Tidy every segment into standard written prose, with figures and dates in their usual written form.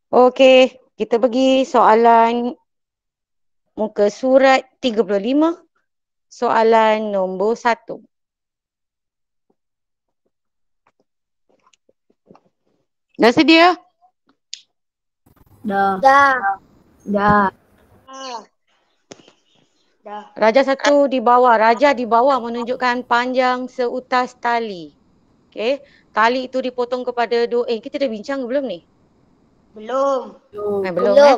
Okey, kita pergi soalan muka surat 35, soalan nombor 1. Dah sedia? Dah. Dah. Dah. Dah. Raja satu di bawah. Raja di bawah menunjukkan panjang seutas tali. Okey. Tali itu dipotong kepada dua. Kita dah bincang ke belum ni? Belum. Belum.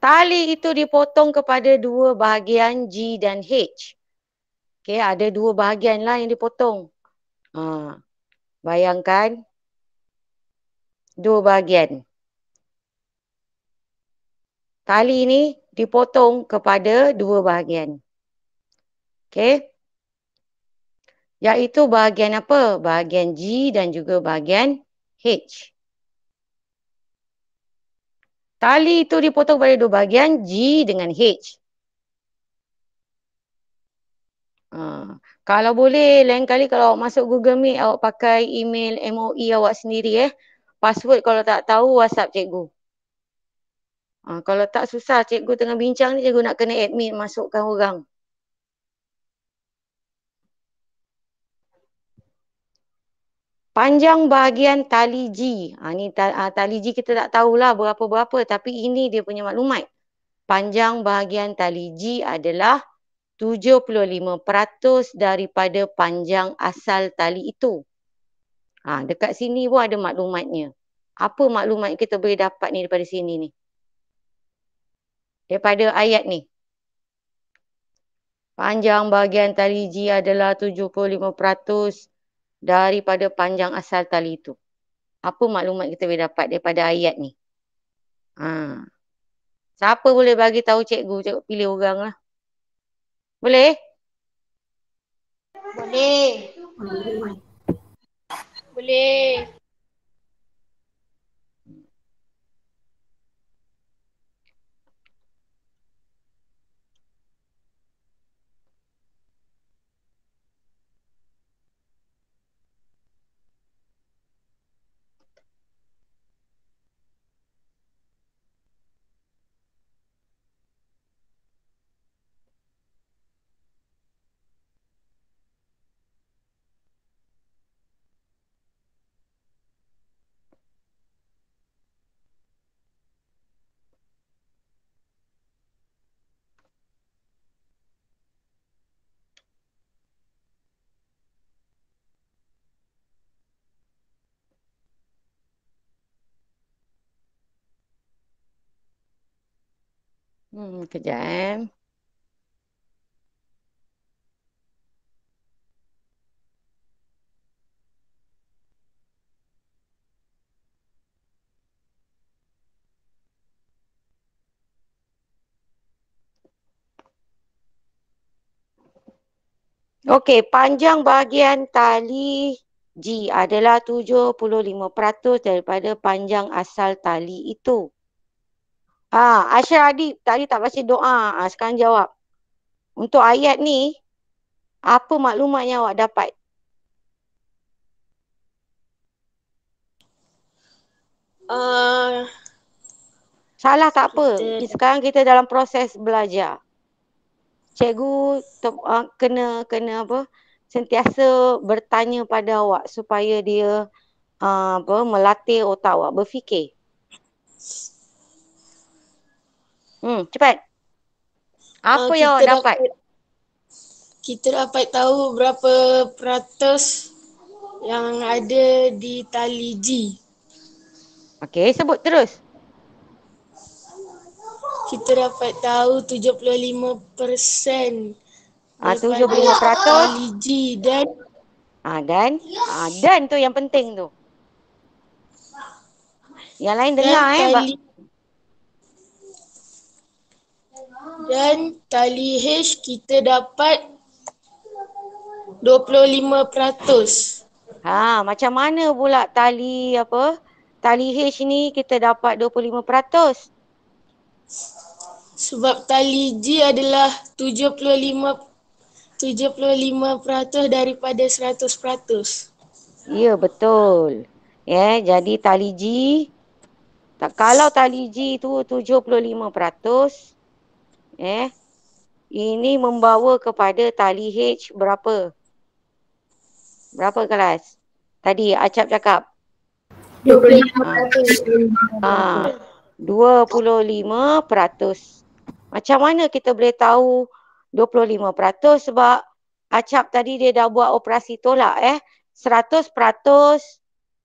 Tali itu dipotong kepada dua bahagian G dan H. Okey, ada dua bahagian lah yang dipotong. Bayangkan dua bahagian. Tali ini dipotong kepada dua bahagian. Okey. Iaitu bahagian apa? Bahagian G dan juga bahagian H. Tali itu dipotong pada dua bahagian G dengan H. Kalau boleh, lain kali kalau awak masuk Google Meet, awak pakai email MOE awak sendiri. Password kalau tak tahu, WhatsApp cikgu. Kalau tak susah, cikgu tengah bincang ni, cikgu nak kena admit masukkan orang. Panjang bahagian tali G. Ni tali G kita tak tahulah berapa-berapa, tapi ini dia punya maklumat. Panjang bahagian tali G adalah 75% daripada panjang asal tali itu. Dekat sini pun ada maklumatnya. Apa maklumat kita boleh dapat ni daripada sini ni? Daripada ayat ni. Panjang bahagian tali G adalah 75% daripada panjang asal tali itu. Apa maklumat kita boleh dapat daripada ayat ni? Siapa boleh bagi tahu cikgu? Cikgu pilih orang lah. Boleh? Boleh. Boleh. Kejap. Okey, panjang bahagian tali G adalah 75% daripada panjang asal tali itu. Aisyah Adib tadi tak baca doa. Sekarang jawab. Untuk ayat ni, apa maklumat yang awak dapat? Salah tak apa. Sekarang kita dalam proses belajar. Cikgu kena apa? Sentiasa bertanya pada awak supaya dia melatih otak awak berfikir. Cepat. Apa yang awak dapat? Kita dapat tahu berapa peratus yang ada di tali G. Okey, sebut terus. Kita dapat tahu 75% 75%. tali G dan dan tu yang penting tu. Yang lain dengar dan tali H kita dapat 25%. Macam mana pula tali Tali H ni kita dapat 25%? Sebab tali G adalah 75% daripada 100%. Ya, betul. Jadi tali G Kalau tali G tu 75%, ini membawa kepada tali H berapa? Berapa kelas? Tadi Acap cakap. 25%. 25%. Macam mana kita boleh tahu 25%? Sebab Acap tadi dia dah buat operasi tolak 100%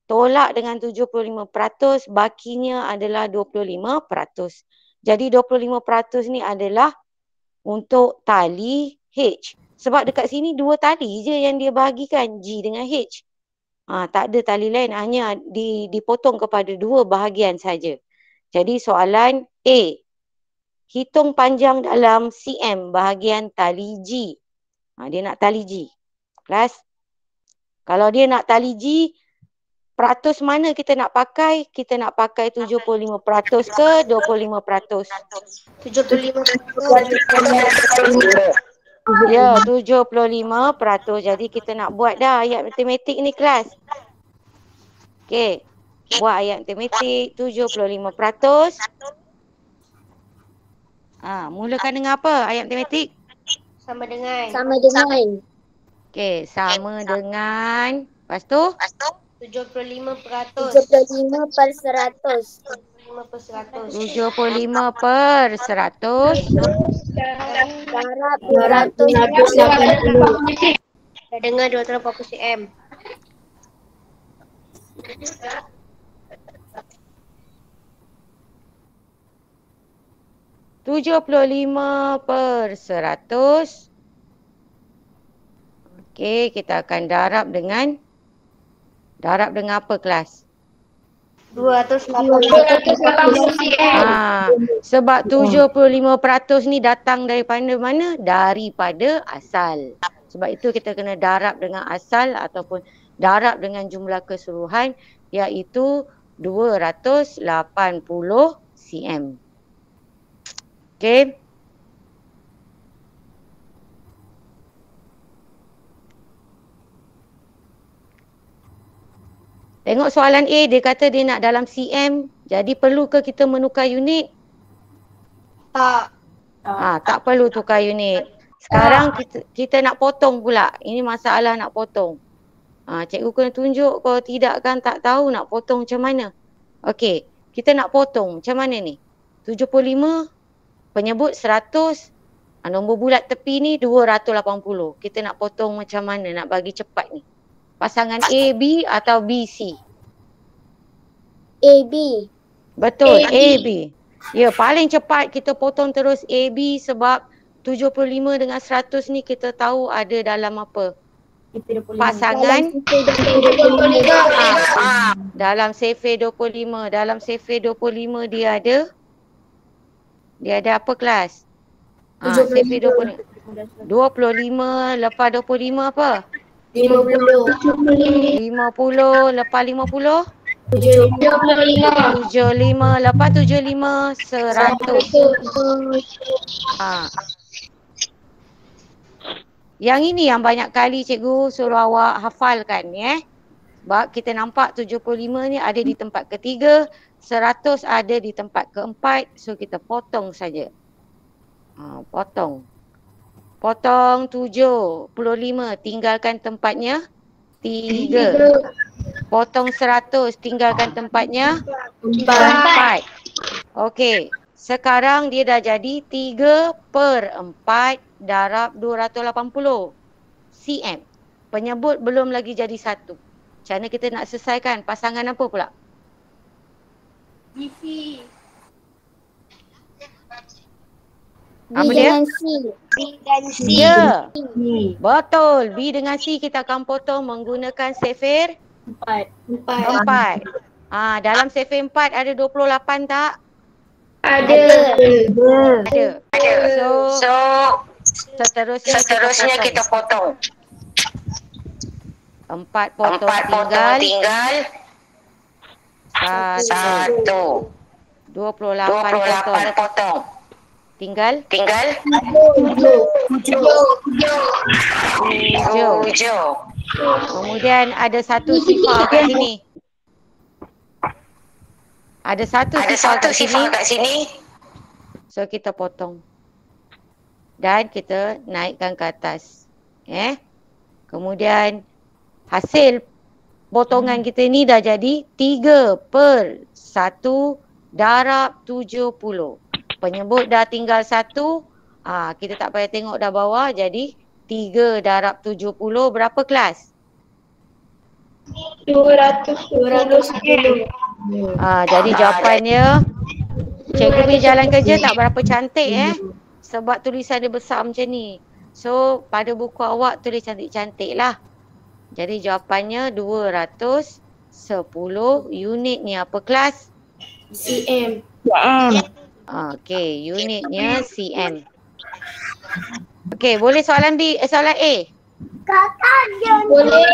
tolak dengan 75%, bakinya adalah 25%. Jadi 25% ni adalah untuk tali H. Sebab dekat sini dua tali je yang dia bahagikan, G dengan H. Tak ada tali lain, hanya dipotong kepada dua bahagian saja. Jadi soalan A. Hitung panjang dalam cm bahagian tali G. Dia nak tali G. Kelas. Kalau dia nak tali G, peratus mana kita nak pakai? Kita nak pakai 75% ke 25%? 75%. Ya, 75%. Jadi kita nak buat dah ayat matematik ni kelas. Okey. Buat ayat matematik 75%. Mulakan dengan apa ayat matematik? Sama dengan. Okey, sama dengan. Lepas tu? 75%. 75%. 75%. Darab 280. Dengan 280 cm. %75. Okey, kita akan darab dengan apa kelas? 280 cm. Sebab 75% ni datang daripada mana? Daripada asal. Sebab itu kita kena darab dengan asal ataupun darab dengan jumlah keseluruhan, iaitu 280 cm. Okey. Tengok soalan A, dia kata dia nak dalam cm. Jadi perlu ke kita menukar unit? Tak. Tak perlu tukar unit. Sekarang kita nak potong pula. Ini masalah nak potong. Cikgu kena tunjuk, kalau tidak kan tak tahu nak potong macam mana. Okey, kita nak potong macam mana ni? 75, penyebut 100, nombor bulat tepi ni 280. Kita nak potong macam mana, nak bagi cepat ni? Pasangan A, B atau B, C? AB. Betul, A, B. Ya, paling cepat kita potong terus A, B sebab 75 dengan 100 ni kita tahu ada dalam apa? Pasangan dalam CF 25. Dalam CF 25 dia ada apa kelas? CF 25. 25 lepas 25 apa? 50. 50 lepas 50? 75. 75 lepas 75 100. Yang ini yang banyak kali cikgu suruh awak hafalkan Sebab kita nampak 75 ni ada di tempat ketiga, 100 ada di tempat keempat. So kita potong saja. Potong 75, tinggalkan tempatnya 3. Potong 100, tinggalkan tempatnya 4. Okey, sekarang dia dah jadi 3/4 darab 280 cm. Penyebut belum lagi jadi 1. Macam mana kita nak selesaikan? Pasangan apa pula? GC. Apa dia? B dan C. Ya. Betul. B dengan C kita akan potong menggunakan sefir 4. Dalam sefir 4 ada 28 tak? Ada. So seterusnya kita potong. 4 potong tinggal 1. 28 potong. Tinggal 7. Kemudian ada satu sifar kat sini. Ada satu sifar kat sini. So kita potong. Dan kita naikkan ke atas. Kemudian hasil potongan kita ni dah jadi 3/1 darab 70. Penyebut dah tinggal 1. Kita tak payah tengok dah bawah. Jadi 3 darab 70 berapa kelas? 210. Jadi jawapannya, cikgu punya jalan kerja tak berapa cantik sebab tulisan dia besar macam ni. So pada buku awak tulis cantik-cantik lah. Jadi jawapannya 210 unit ni apa kelas? cm. Okey, unitnya cm. Okey, boleh soalan B, soalan A? Boleh.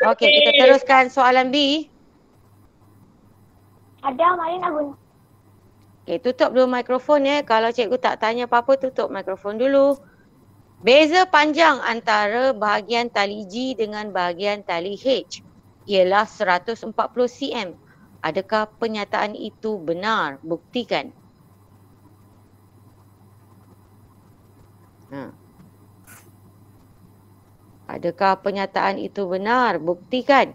Okey, kita teruskan soalan B. Ada mari nak guna. Okey, tutup dulu mikrofon Kalau cikgu tak tanya apa-apa, tutup mikrofon dulu. Beza panjang antara bahagian tali G dengan bahagian tali H ialah 140 cm. Adakah pernyataan itu benar? Buktikan. Adakah pernyataan itu benar? Buktikan.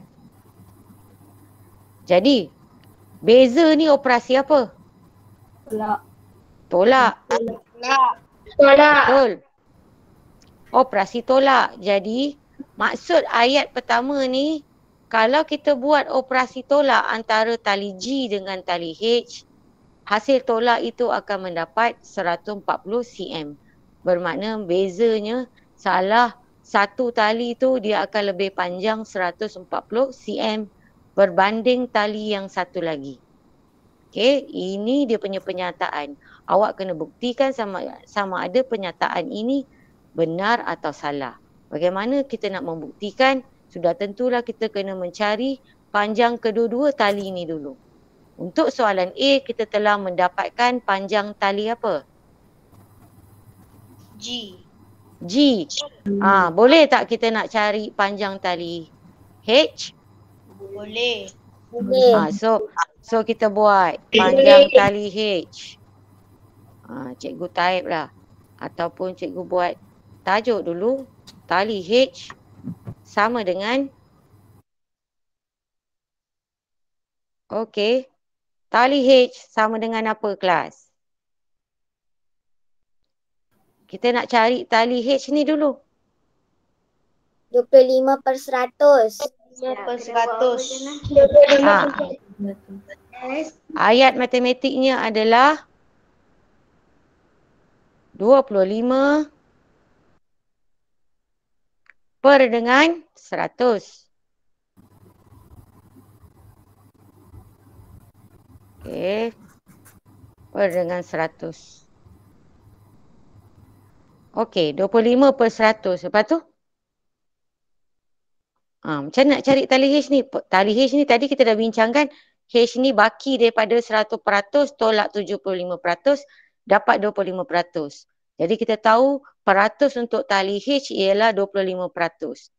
Jadi, beza ni operasi apa? Tolak. Betul. Operasi tolak. Jadi, maksud ayat pertama ni, kalau kita buat operasi tolak antara tali G dengan tali H, hasil tolak itu akan mendapat 140 cm. Bermakna bezanya salah satu tali tu dia akan lebih panjang 140 cm berbanding tali yang satu lagi. Okey, ini dia punya pernyataan. Awak kena buktikan sama ada pernyataan ini benar atau salah. Bagaimana kita nak membuktikan? Sudah tentulah kita kena mencari panjang kedua-dua tali ini dulu. Untuk soalan A, kita telah mendapatkan panjang tali apa? G. Boleh tak kita nak cari panjang tali H? Boleh. So kita buat panjang tali H. Cikgu type lah. Ataupun cikgu buat tajuk dulu. Tali H sama dengan, okey, tali H sama dengan apa kelas? Kita nak cari tali H ni dulu. 25/100. 5/100. Ayat matematiknya adalah 25 per dengan 100. Okey. Per dengan 100. Okey, 25/100. Lepas tu? Macam nak cari tali H ni? Tali H ni tadi kita dah bincangkan. H ni baki daripada 100% tolak 75%, dapat 25%. Jadi kita tahu peratus untuk tali H ialah 25%.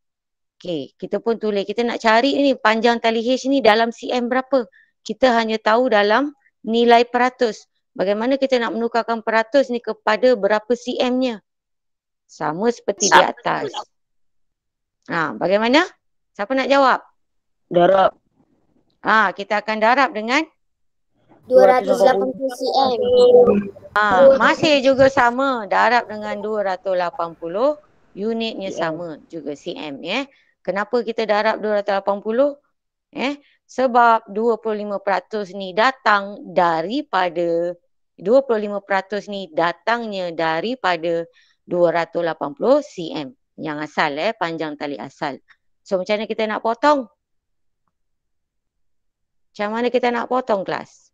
Okey, kita pun tulis. Kita nak cari ni panjang tali H ni dalam cm berapa? Kita hanya tahu dalam nilai peratus. Bagaimana kita nak menukarkan peratus ni kepada berapa cm-nya? Sama seperti di atas. Bagaimana? Siapa nak jawab? Darab. Kita akan darab dengan 280 cm. Masih juga sama. Darab dengan 280. Unitnya sama juga cm. Kenapa kita darab 280? Sebab 25% ni datang daripada 25% ni datangnya daripada 280 cm. Yang asal panjang tali asal. So macam mana kita nak potong? Macam mana kita nak potong kelas?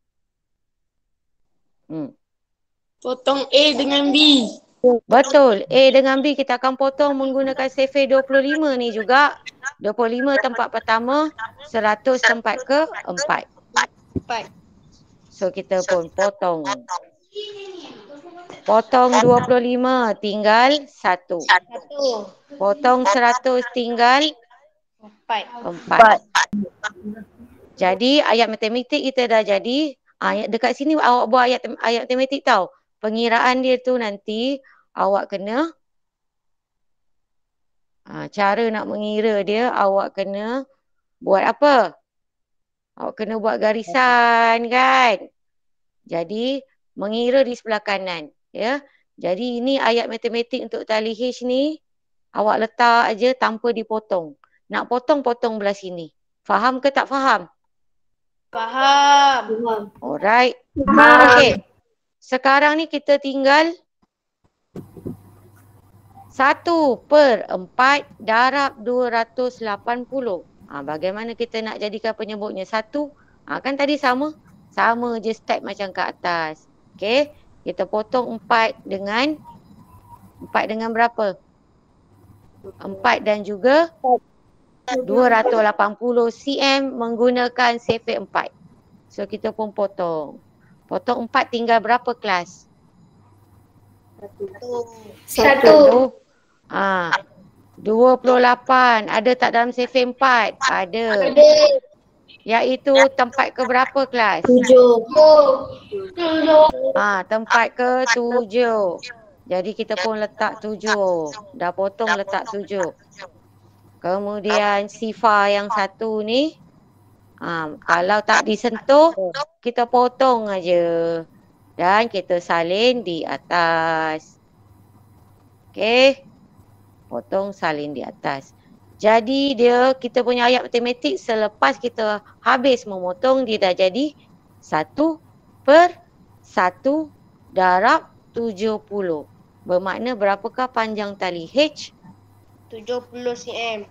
Potong A dengan B. Betul. A dengan B kita akan potong menggunakan sefer 25 ni juga. 25 tempat pertama, 100 tempat ke 4. So kita pun potong. Potong 25 tinggal 1. Potong 100 tinggal 4. Jadi ayat matematik kita dah jadi. Dekat sini awak buat ayat matematik tau. Pengiraan dia tu nanti awak kena cara nak mengira dia awak kena buat apa? Awak kena buat garisan kan? Jadi mengira di sebelah kanan, ya. Jadi ini ayat matematik untuk tali H ni awak letak aja tanpa dipotong. Nak potong belah sini. Faham ke tak faham? Faham. Alright. Faham. Okey. Sekarang ni kita tinggal 1/4 darab 280. Bagaimana kita nak jadikan penyebutnya? 1. Kan tadi sama? Sama je step macam ke atas. Okey. Kita potong 4 dengan berapa? 4 dan juga 280 cm menggunakan sefit 4. So kita pun potong. Potong 4 tinggal berapa kelas? 1. 28. Ada tak dalam sefit 4? Ada. Iaitu tempat ke berapa kelas? 7. Tempat ke 7. Jadi kita pun letak 7. Dah potong letak 7. Kemudian sifar yang satu ni. Kalau tak disentuh, kita potong aja. Dan kita salin di atas. Okey. Potong salin di atas. Jadi kita punya ayat matematik selepas kita habis memotong dia dah jadi 1/1 darab 70. Bermakna berapakah panjang tali H? 70 cm.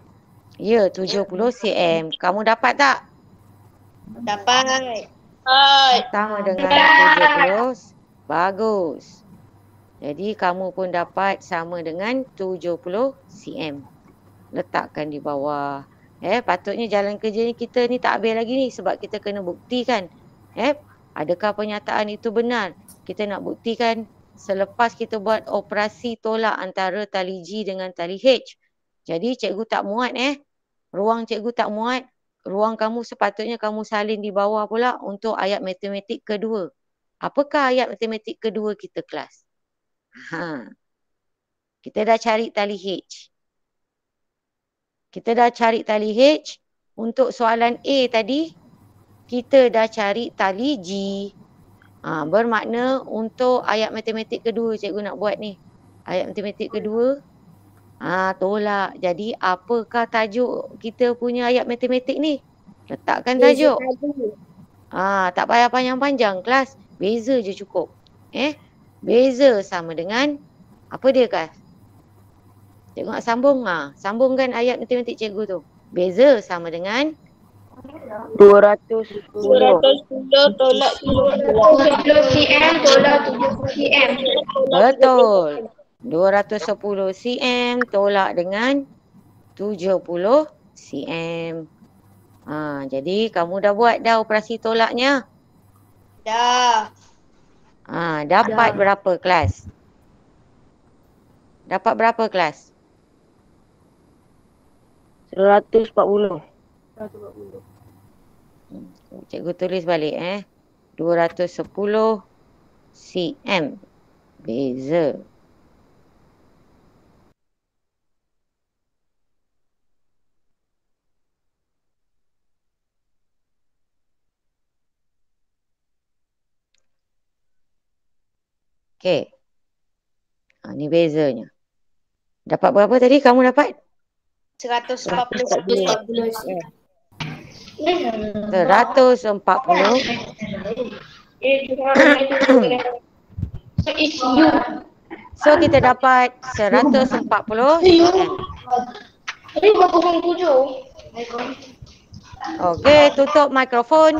Ya, 70 cm. Kamu dapat tak? Dapat. Sama dengan 70. Bagus. Jadi kamu pun dapat sama dengan 70 cm. Letakkan di bawah. Patutnya jalan kerja ni kita ni tak habis lagi ni sebab kita kena buktikan. Adakah pernyataan itu benar? Kita nak buktikan selepas kita buat operasi tolak antara tali G dengan tali H. Jadi cikgu tak muat Ruang cikgu tak muat. Ruang kamu sepatutnya kamu salin di bawah pula untuk ayat matematik kedua. Apakah ayat matematik kedua kita kelas? Kita dah cari tali H. Kita dah cari tali H. Untuk soalan A tadi, kita dah cari tali G. Bermakna untuk ayat matematik kedua cikgu nak buat ni. Ayat matematik kedua, tolak. Jadi apakah tajuk kita punya ayat matematik ni? Letakkan tajuk. Tak payah panjang-panjang kelas. Beza je cukup. Beza sama dengan apa dia kelas? Cikgu nak sambung. Sambungkan ayat matematik cikgu tu. Beza sama dengan 210 tolak 70 cm tolak 70 cm. betul. 210 cm tolak dengan 70 cm. Jadi kamu dah buat dah operasi tolaknya? Dah. Dapat berapa kelas? Dapat berapa kelas? 140. Cikgu tulis balik 210 cm. Beza. Okey. Ni bezanya. Dapat berapa tadi kamu dapat? 140 cm. 140. So kita dapat 140 cm. Ini 27. Okey, tutup mikrofon.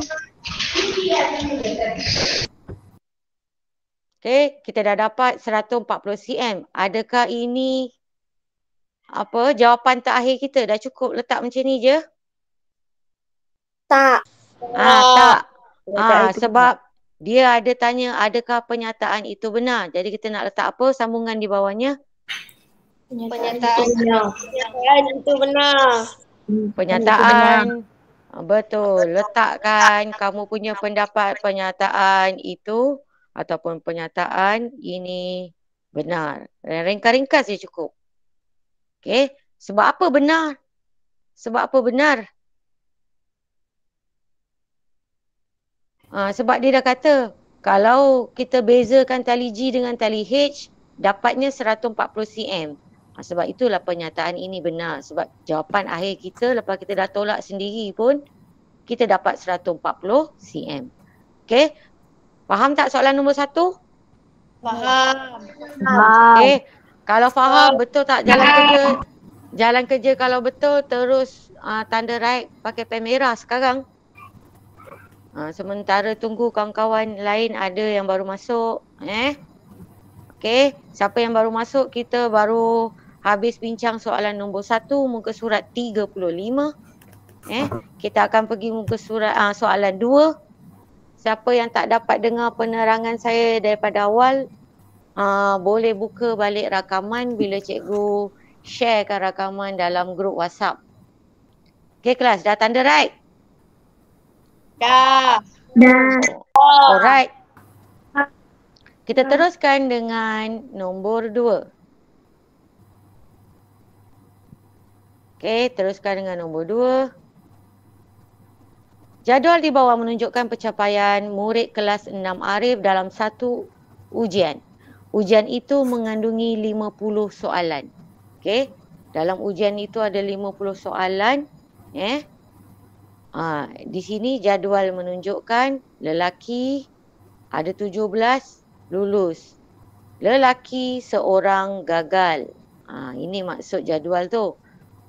Okey, kita dah dapat 140 cm. Adakah ini jawapan terakhir kita? Dah cukup letak macam ni je? Tak. Tak. Sebab dia ada tanya adakah pernyataan itu benar. Jadi kita nak letak apa sambungan di bawahnya? Pernyataan itu benar. Pernyataan Betul. Letakkan kamu punya pendapat pernyataan itu ataupun pernyataan ini benar. Ringkas-ringkas je cukup. Okey. Sebab apa benar? Sebab apa benar? Sebab dia dah kata, kalau kita bezakan tali G dengan tali H, dapatnya 140 cm. Sebab itulah pernyataan ini benar. Sebab jawapan akhir kita lepas kita dah tolak sendiri pun, kita dapat 140 cm. Okey. Faham tak soalan nombor 1? Faham. Okey. Kalau faham, betul tak jalan kerja? Jalan kerja kalau betul, terus tanda right pakai pen merah sekarang. Sementara tunggu kawan-kawan lain ada yang baru masuk. Okey. Siapa yang baru masuk, kita baru habis bincang soalan nombor 1, muka surat 35. Kita akan pergi muka surat soalan 2. Siapa yang tak dapat dengar penerangan saya daripada awal, boleh buka balik rakaman bila cikgu sharekan rakaman dalam grup WhatsApp. Okey kelas, dah tanda right? Dah. Alright. Kita teruskan dengan nombor 2. Okey, teruskan dengan nombor 2. Jadual di bawah menunjukkan pencapaian murid kelas 6 Arif dalam satu ujian. Ujian itu mengandungi 50 soalan. Okey, dalam ujian itu ada 50 soalan. Di sini jadual menunjukkan lelaki ada 17 lulus. Lelaki seorang gagal. Ini maksud jadual tu.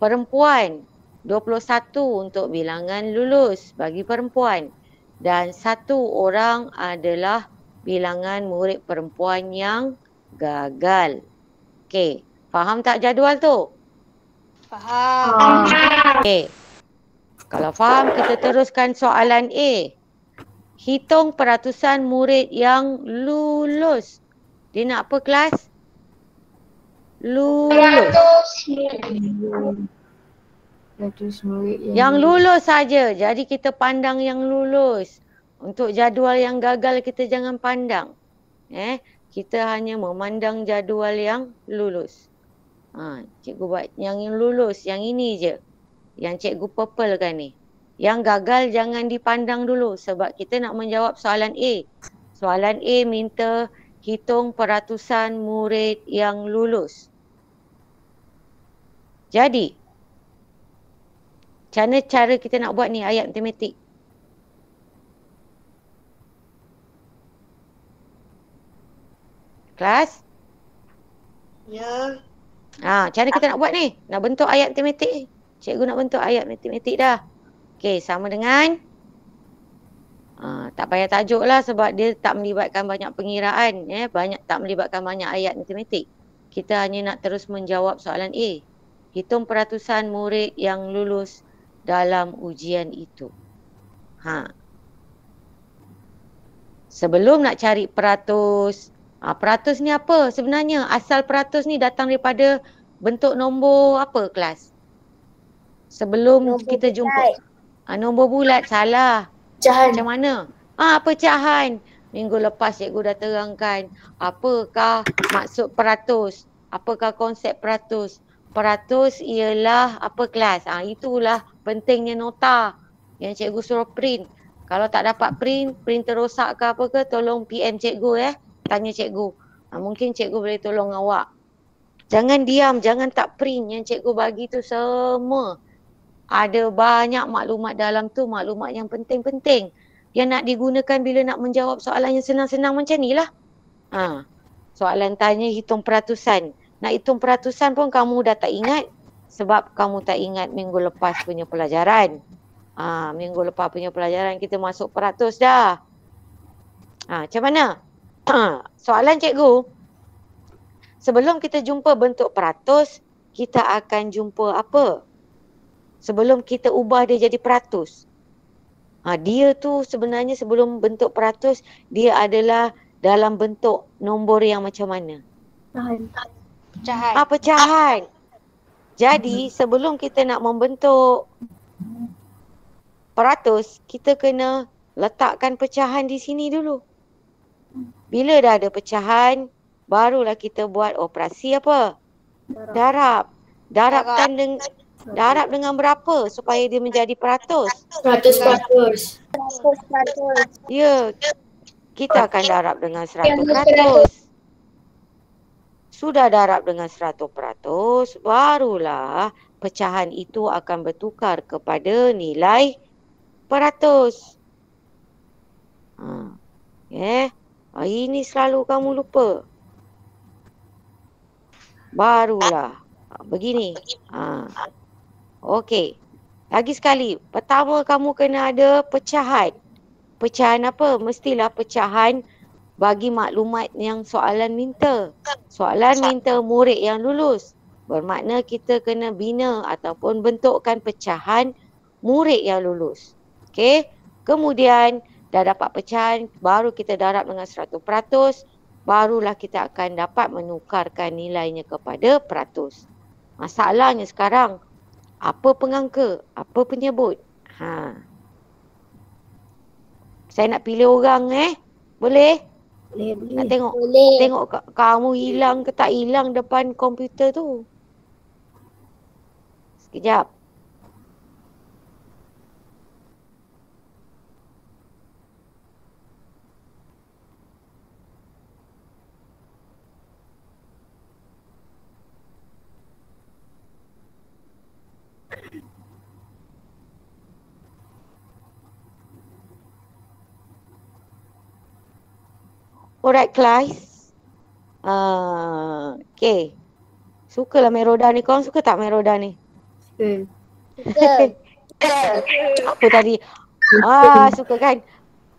Perempuan 21 untuk bilangan lulus bagi perempuan. Dan 1 orang adalah bilangan murid perempuan yang gagal. Okey, faham tak jadual tu? Faham. Okey. Kalau faham, kita teruskan soalan A. Hitung peratusan murid yang lulus. Dia nak apa kelas? Lulus. Yang lulus saja. Jadi kita pandang yang lulus. Untuk jadual yang gagal kita jangan pandang. Kita hanya memandang jadual yang lulus. Cikgu buat yang lulus, yang ini je. Yang cikgu purple kan ni. Yang gagal jangan dipandang dulu sebab kita nak menjawab soalan A. Soalan A minta hitung peratusan murid yang lulus. Jadi, cara kita nak buat ni ayat matematik. Kelas? Ya. Cara kita nak buat ni. Nak bentuk ayat matematik. Cikgu nak bentuk ayat matematik dah. Okey, sama dengan tak payah tajuk lah sebab dia tak melibatkan banyak pengiraan. Tak melibatkan banyak ayat matematik. Kita hanya nak terus menjawab soalan A. Hitung peratusan murid yang lulus dalam ujian itu. Sebelum nak cari peratus. Peratus ni apa sebenarnya? Asal peratus ni datang daripada bentuk nombor apa kelas? Sebelum nombor kita jumpa. Nombor bulat salah. Pecahan. Macam mana? Pecahan. Minggu lepas cikgu dah terangkan. Apakah maksud peratus? Apakah konsep peratus? Peratus ialah apa kelas? Itulah pentingnya nota yang cikgu suruh print. Kalau tak dapat print, printer rosak ke apa ke, tolong PM cikgu Tanya cikgu. Mungkin cikgu boleh tolong awak. Jangan diam, jangan tak print. Yang cikgu bagi tu semua. Ada banyak maklumat dalam tu, maklumat yang penting-penting. Yang nak digunakan bila nak menjawab soalan yang senang-senang macam ni lah. Soalan tanya hitung peratusan. Nak hitung peratusan pun kamu dah tak ingat. Sebab kamu tak ingat minggu lepas punya pelajaran. Minggu lepas punya pelajaran kita masuk peratus dah. Macam mana? Soalan cikgu. Sebelum kita jumpa bentuk peratus, kita akan jumpa apa? Sebelum kita ubah dia jadi peratus. Dia tu sebenarnya sebelum bentuk peratus, dia adalah dalam bentuk nombor yang macam mana? Pecahan. Pecahan. Jadi sebelum kita nak membentuk peratus, kita kena letakkan pecahan di sini dulu. Bila dah ada pecahan, barulah kita buat operasi apa? Darab. Darab dengan berapa supaya dia menjadi peratus? 100%. Ya, kita akan darab dengan 100%. Sudah darab dengan 100%, barulah pecahan itu akan bertukar kepada nilai peratus. Ini selalu kamu lupa. Barulah begini. Okey. Lagi sekali. Pertama kamu kena ada pecahan. Pecahan apa? Mestilah pecahan bagi maklumat yang soalan minta. Soalan minta murid yang lulus. Bermakna kita kena bina ataupun bentukkan pecahan murid yang lulus. Okey. Kemudian dah dapat pecahan, baru kita darab dengan 100%. Barulah kita akan dapat menukarkan nilainya kepada peratus. Masalahnya sekarang, apa pengangka? Apa penyebut? Saya nak pilih orang Boleh? Boleh. Nak tengok kamu hilang ke tak hilang depan komputer tu. Sekejap. Alright, class. Okay. Sukalah Meroda ni. Korang suka tak Meroda ni? Apa tadi? Suka kan?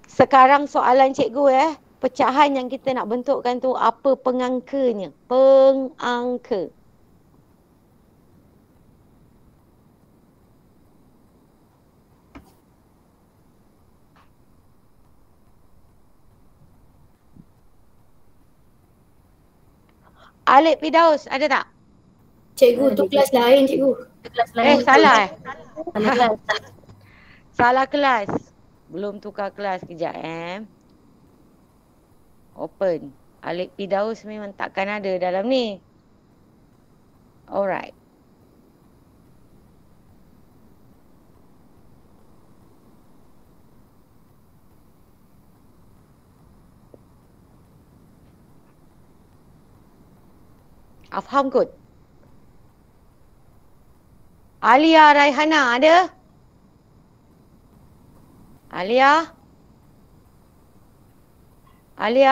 Sekarang soalan cikgu pecahan yang kita nak bentukkan tu apa pengangkanya? Pengangka. Alif Firdaus, ada tak? Cikgu tu kelas lain cikgu. Salah Salah kelas. Belum tukar kelas, kejap Open. Alif Firdaus memang takkan ada dalam ni. Alright. Afham kot? Alia Raihana ada? Alia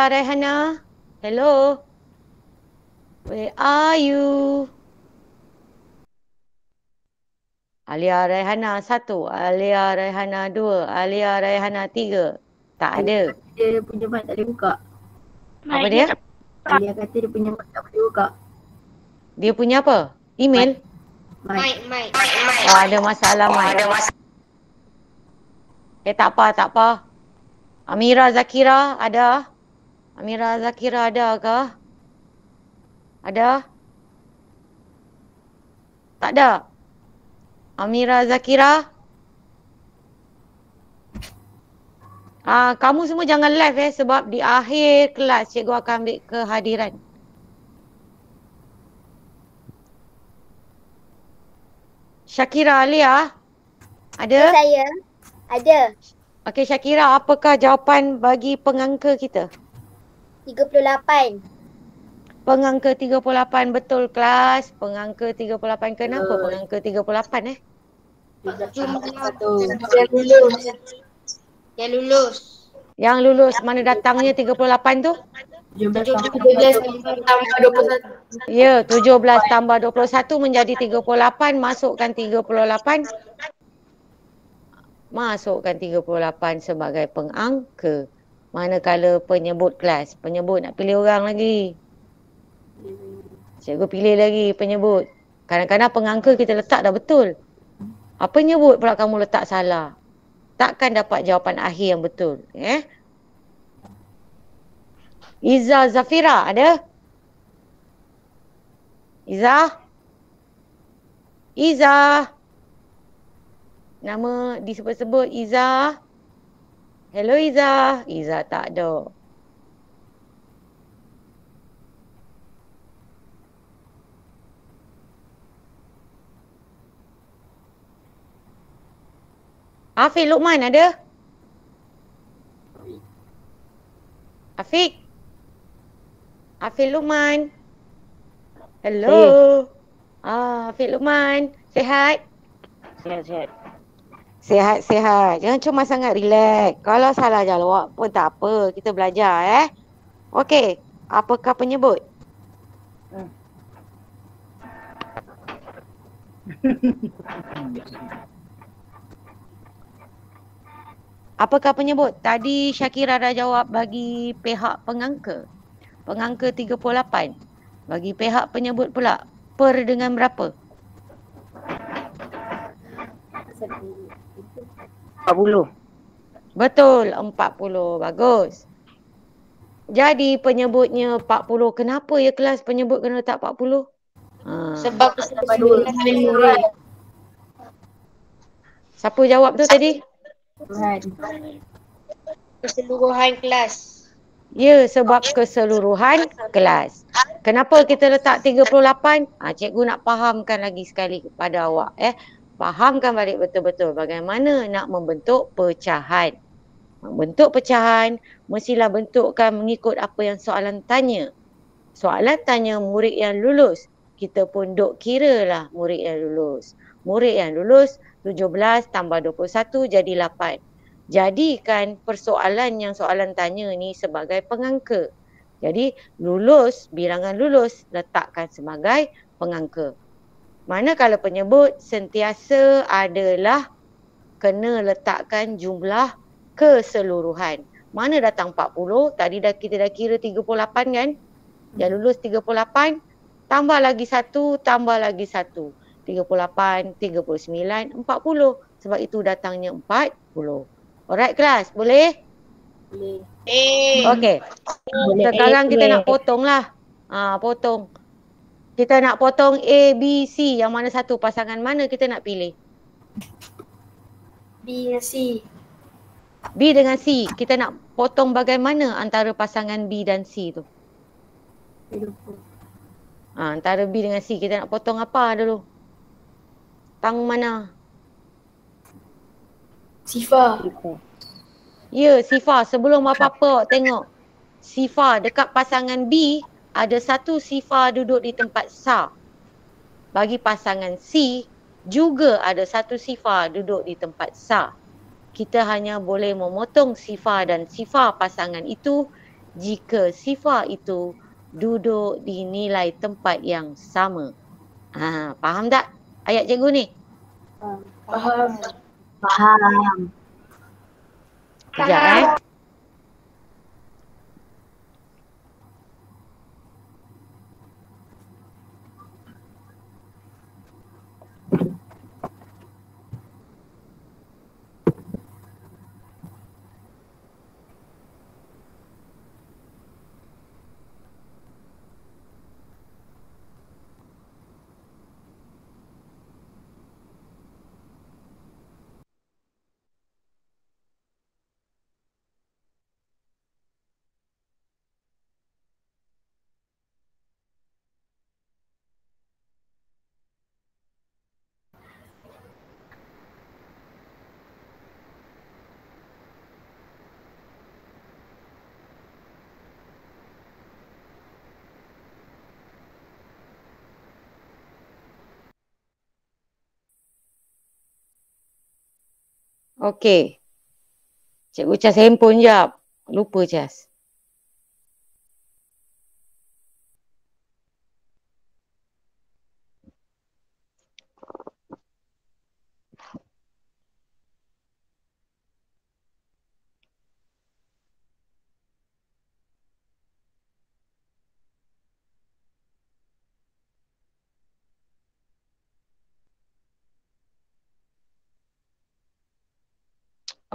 Raihana? Hello? Where are you? Alia Raihana 1, Alia Raihana 2, Alia Raihana 3. Tak ada. Dia punya mic tak boleh buka. Apa dia? Alia kata dia punya mic tak boleh buka. Dia punya apa? Email? Mic. Ada masalah mic. Tak apa. Amira Zakira ada? Amira Zakira ada ke? Ada? Tak ada? Amira Zakira? Kamu semua jangan live sebab di akhir kelas cikgu akan ambil kehadiran. Syakira Alia? Ada? Saya ada. Okey Syakira, apakah jawapan bagi pengangka kita? 38. Pengangka 38 betul kelas. Pengangka 38 kenapa pengangka 38 Yang lulus. Yang lulus mana datangnya 38 tu? 17 tambah 21. Ya, 17 tambah 21 menjadi 38. Masukkan 38. Masukkan 38 sebagai pengangka. Manakala penyebut kelas. Penyebut nak pilih orang lagi. Cikgu pilih lagi penyebut. Kadang-kadang pengangka kita letak dah betul. Apa penyebut pula kamu letak salah? Takkan dapat jawapan akhir yang betul. Iza Zafira ada? Iza? Nama disebut-sebut Iza. Hello Iza. Iza tak ada. Afiq Luqman ada? Afiq? Afiq Luqman? Hello? Afiq Luqman. Sihat? Sihat-sihat. Sihat-sihat. Jangan cuma sangat relax. Kalau salah jawab pun tak apa. Kita belajar Okey. Apakah penyebut? Apakah penyebut? Tadi Syakira dah jawab bagi pihak pengangka. Pengangka 38. Bagi pihak penyebut pula. Per dengan berapa? 40. Betul, 40. Bagus. Jadi penyebutnya 40. Kenapa ya kelas penyebut kena letak 40? Sebab keseluruhan murid. Siapa jawab tu tadi? Keseluruhan kelas. Ya, sebab keseluruhan kelas. Kenapa kita letak 38? Cikgu nak fahamkan lagi sekali kepada awak. Fahamkan balik betul-betul bagaimana nak membentuk pecahan. Membentuk pecahan, mestilah bentukkan mengikut apa yang soalan tanya. Soalan tanya murid yang lulus. Kita pun duk kira lah murid yang lulus. Murid yang lulus 17 tambah 21 jadi 8. Jadikan persoalan yang soalan tanya ni sebagai pengangka. Jadi lulus, bilangan lulus letakkan sebagai pengangka. Manakala penyebut sentiasa adalah kena letakkan jumlah keseluruhan. Mana datang 40? Tadi kita dah kira 38 kan? Yang lulus 38, tambah lagi 1, tambah lagi 1. 38, 39, 40. Sebab itu datangnya 40. Alright kelas, boleh? Boleh. Okey. Sekarang kita nak potong lah. Potong. Kita nak potong A, B, C. Yang mana satu? Pasangan mana kita nak pilih? B dan C. B dengan C. Kita nak potong bagaimana antara pasangan B dan C tu? Antara B dengan C. Kita nak potong apa dulu? Tang mana? Sifa. Ya, Sifa. Sebelum apa-apa tengok. Sifa dekat pasangan B, ada satu Sifa duduk di tempat Sa. Bagi pasangan C, juga ada satu Sifa duduk di tempat Sa. Kita hanya boleh memotong Sifa dan Sifa pasangan itu jika Sifa itu duduk di nilai tempat yang sama. Faham tak ayat cikgu ni? Faham. Faham. Sekejap Okey. Cikgu cas handphone jap. Lupa cas.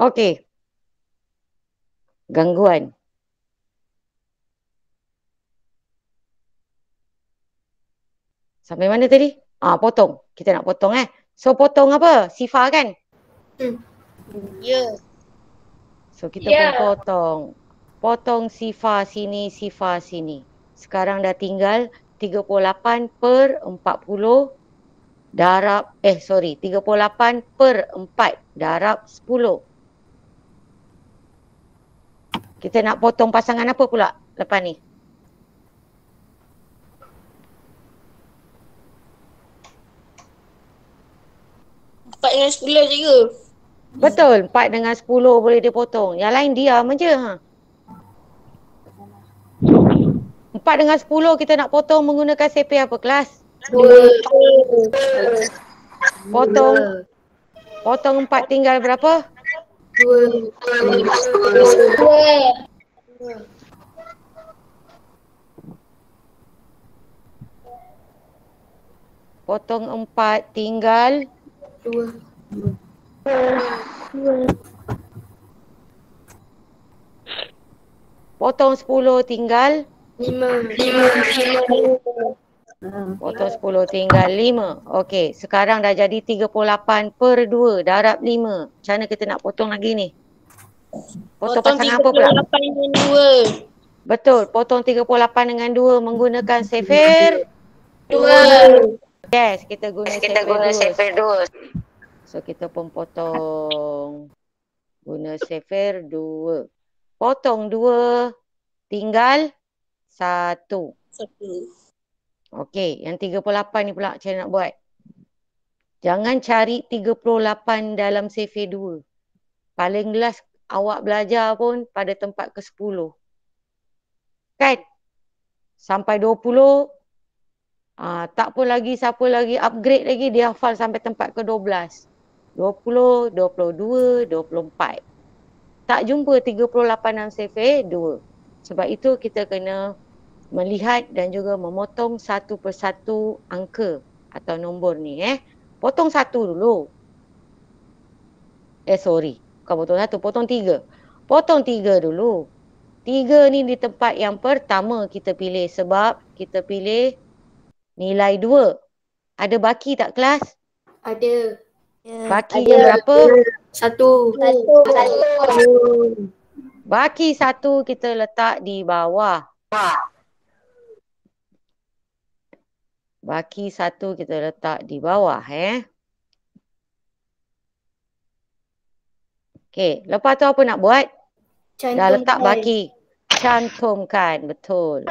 Okey. Gangguan. Sampai mana tadi? Potong. Kita nak potong So potong apa? Sifa kan? Ya. So kita pun potong. Potong sifar sini, sifar sini. Sekarang dah tinggal 38/40 darab 38/4 darab 10. Kita nak potong pasangan apa pula lepas ni? Empat dengan 10 cikgu. Betul, 4 dengan 10 boleh dipotong. Yang lain diam je. Ha. 4 dengan 10 kita nak potong menggunakan sepe apa kelas? 2. Potong 4 tinggal berapa? 2. Potong 4 tinggal 2. potong 10 tinggal 5. potong 10 tinggal 5. Okey, sekarang dah jadi 38/2 darab 5. Macam mana kita nak potong lagi ni? Potong pasangan apa pula? 38 dengan 2. Betul, potong 38 dengan 2 menggunakan sefer 2. Yes, kita guna sefer 2. So kita pun potong guna sefer 2. Potong 2 tinggal 1. 1. Okey, yang 38 ni pula macam mana nak buat? Jangan cari 38 dalam sefer 2. Paling last awak belajar pun pada tempat ke-10. Kan? Sampai 20. Tak pun lagi siapa lagi upgrade lagi dia hafal sampai tempat ke-12. 20, 22, 24. Tak jumpa 38 dalam sefer 2. Sebab itu kita kena melihat dan juga memotong satu persatu angka atau nombor ni. Potong 1 dulu. Bukan potong 1, potong 3. Potong 3 dulu. 3 ni di tempat yang pertama kita pilih sebab kita pilih nilai 2. Ada baki tak kelas? Ada. Bakinya berapa? 1. Baki 1 kita letak di bawah. Baki 1 kita letak di bawah. Okey, lepas tu apa nak buat? Dah letak baki. Cantumkan, betul.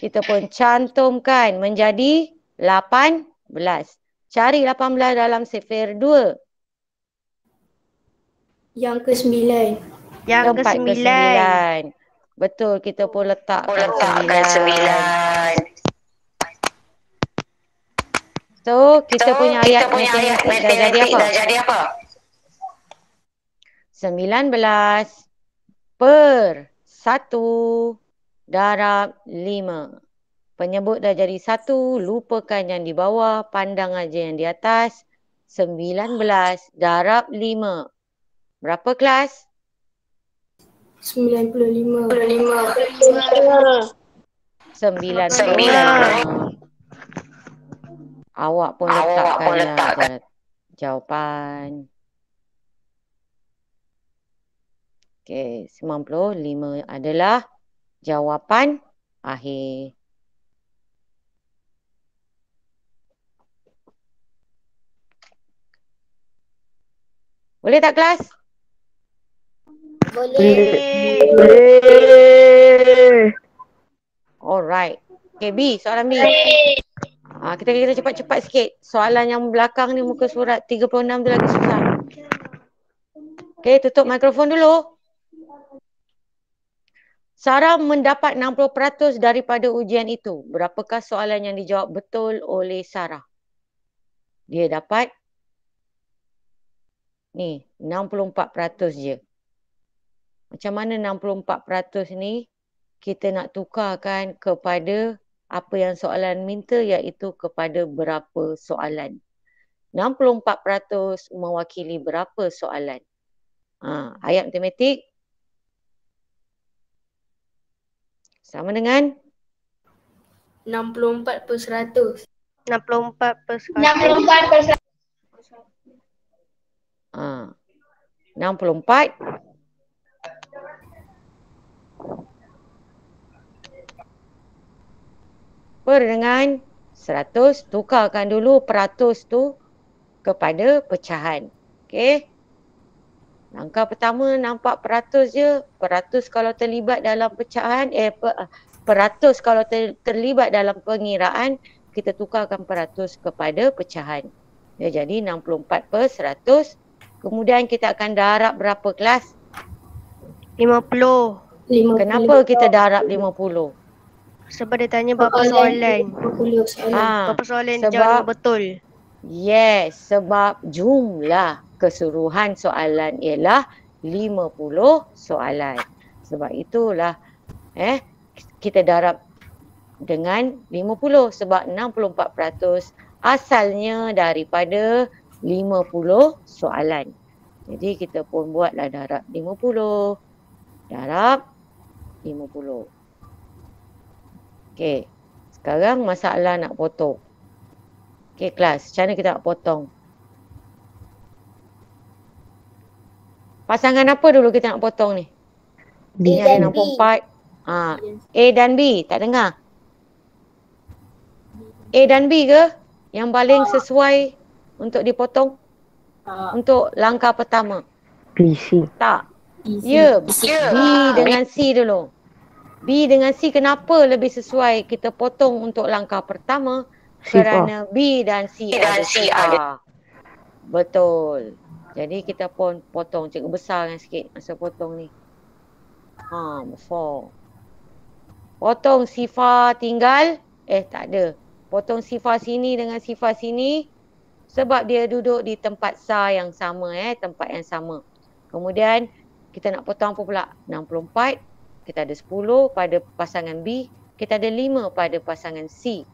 Kita pun cantumkan menjadi 18. Cari 18 dalam sefer 2. Yang ke-9. Tempat ke-9. Betul, kita pun letakkan 9. So, kita punya ayat matematik dah jadi apa? 19/1 darab 5. Penyebut dah jadi 1, lupakan yang di bawah, pandang aja yang di atas. 19 darab 5. Berapa kelas? 95. 95. Awak pun letakkan jawapan. Okey, 95 adalah jawapan akhir. Boleh tak kelas? Boleh. Alright. Okay, B, soalan B. Kita cepat-cepat sikit. Soalan yang belakang ni muka surat 36 tu lagi susah. Okay, tutup mikrofon dulu. Sarah mendapat 60% daripada ujian itu. Berapakah soalan yang dijawab betul oleh Sarah? Dia dapat ni 64% je. Macam mana 64% ni kita nak tukarkan kepada apa yang soalan minta, iaitu kepada berapa soalan. 64% mewakili berapa soalan. Ayat matematik sama dengan 64/100. 64/100. 64 per dengan 100. Tukarkan dulu peratus tu kepada pecahan. Okey. Langkah pertama nampak peratus je. Peratus kalau terlibat dalam pecahan, peratus kalau terlibat dalam pengiraan, kita tukarkan peratus kepada pecahan. Dia jadi 64 per 100. Kemudian kita akan darab berapa kelas? 50. Kenapa kita darab 50? Sebab dia tanya berapa soalan. 50 soalan. Berapa soalan sebab jawab betul. Yes, sebab jumlah keseluruhan soalan ialah 50 soalan. Sebab itulah kita darab dengan 50 sebab 64% asalnya daripada 50 soalan. Jadi kita pun buatlah darab 50. Darab 50. Okey. Sekarang masalah nak potong. Okey kelas, macam mana kita nak potong? Pasangan apa dulu kita nak potong ni? B Ni ada dan B. 64. A dan B, tak dengar? A dan B ke? Yang paling sesuai untuk dipotong? Untuk langkah pertama. PC. Tak. Ya, B dengan C dulu. B dengan C kenapa lebih sesuai kita potong untuk langkah pertama? Kerana B dan C ada sifar. Betul. Jadi kita pun potong. Cikgu besarkan sikit masa potong ni. Besar. Potong sifar tinggal. Tak ada. Potong sifar sini dengan sifar sini. Sebab dia duduk di tempat sah yang sama. Tempat yang sama. Kemudian kita nak potong apa pula? 64. Kita ada 10 pada pasangan B. Kita ada 5 pada pasangan C.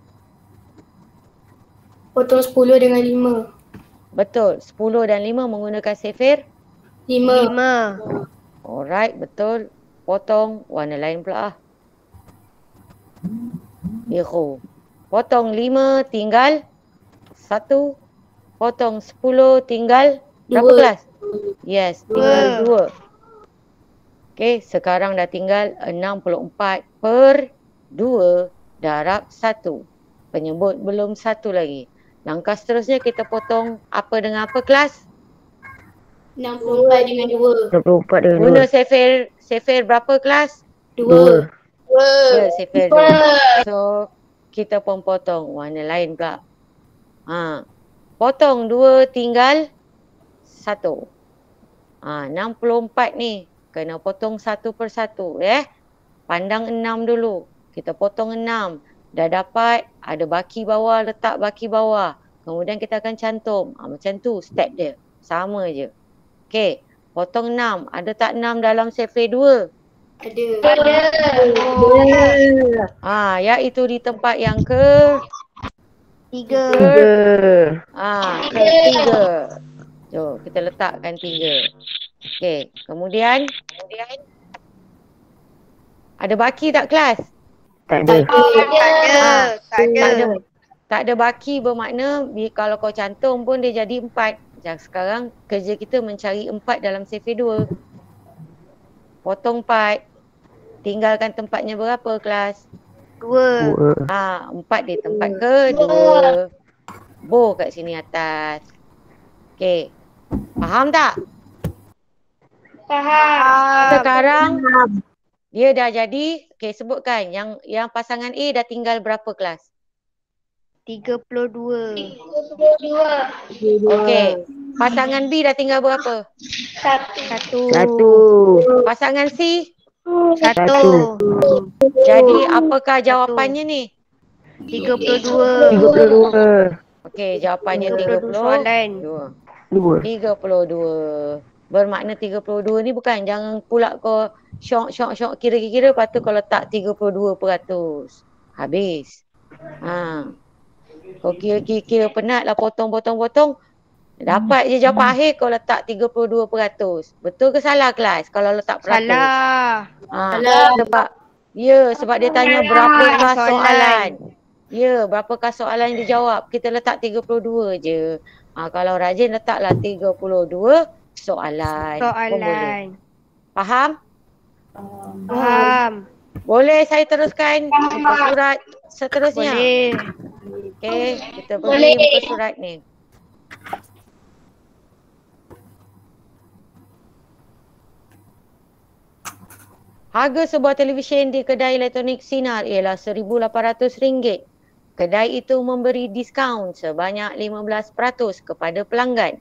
Potong 10 dengan 5. Betul. 10 dan 5 menggunakan sifir? 5. Alright, betul. Potong warna lain pula. Biru. Potong 5 tinggal 1. Potong 10 tinggal berapa Dua. kelas? Yes, tinggal 2. Okey, sekarang dah tinggal 64 per 2 darab 1. Penyebut belum 1 lagi. Langkah seterusnya kita potong apa dengan apa kelas? 64 dengan 2. 64 dengan Guna sifir berapa kelas? 2. 2. Ya, sifir 2. So, kita pun potong warna lain pula. Potong 2 tinggal 1. 64 ni. Kena potong 1 per 1. Pandang 6 dulu. Kita potong 6. Dah dapat, ada baki bawah, letak baki bawah. Kemudian kita akan cantum. Macam tu step dia. Sama je. Okey. Potong 6. Ada tak 6 dalam sifir 2? Ada. Iaitu di tempat yang ke? 3. Ketiga. Jom, kita letakkan 3. Okey. Kemudian ada baki tak kelas? Tak ada. Tak ada baki bermakna kalau kau cantum pun dia jadi 4. Sekarang kerja kita mencari 4 dalam sifir 2. Potong 4. Tinggalkan tempatnya berapa kelas? 2. 4 di tempat kedua. Boh kat sini atas. Okey. Faham tak? Faham. Sekarang dia dah jadi, sebutkan yang pasangan A dah tinggal berapa kelas? 32. Okey. Pasangan B dah tinggal berapa? 1. 1. Pasangan C? 1. Jadi apakah jawapannya ni? 32. 32. Okey, jawapannya 32 soalan. 2. 32. Bermakna 32 ni bukan jangan pula kau syok kira-kira lepas tu kau letak 32%. Habis. Kau kira penat lah potong. Dapat je jawapan akhir kau letak 32%. Betul ke salah kelas kalau letak peratus? Salah. Sebab dia tanya berapakah soalan. Ya, berapakah soalan yang dijawab? Kita letak 32 je. Kalau rajin letaklah 32 soalan. Pun boleh. Soalan. Faham? Faham. Boleh saya teruskan muka surat seterusnya? Boleh. Okey, kita Boleh. pergi muka surat ni. Harga sebuah televisyen di kedai elektronik Sinar ialah RM1,800. Kedai itu memberi diskaun sebanyak 15% kepada pelanggan.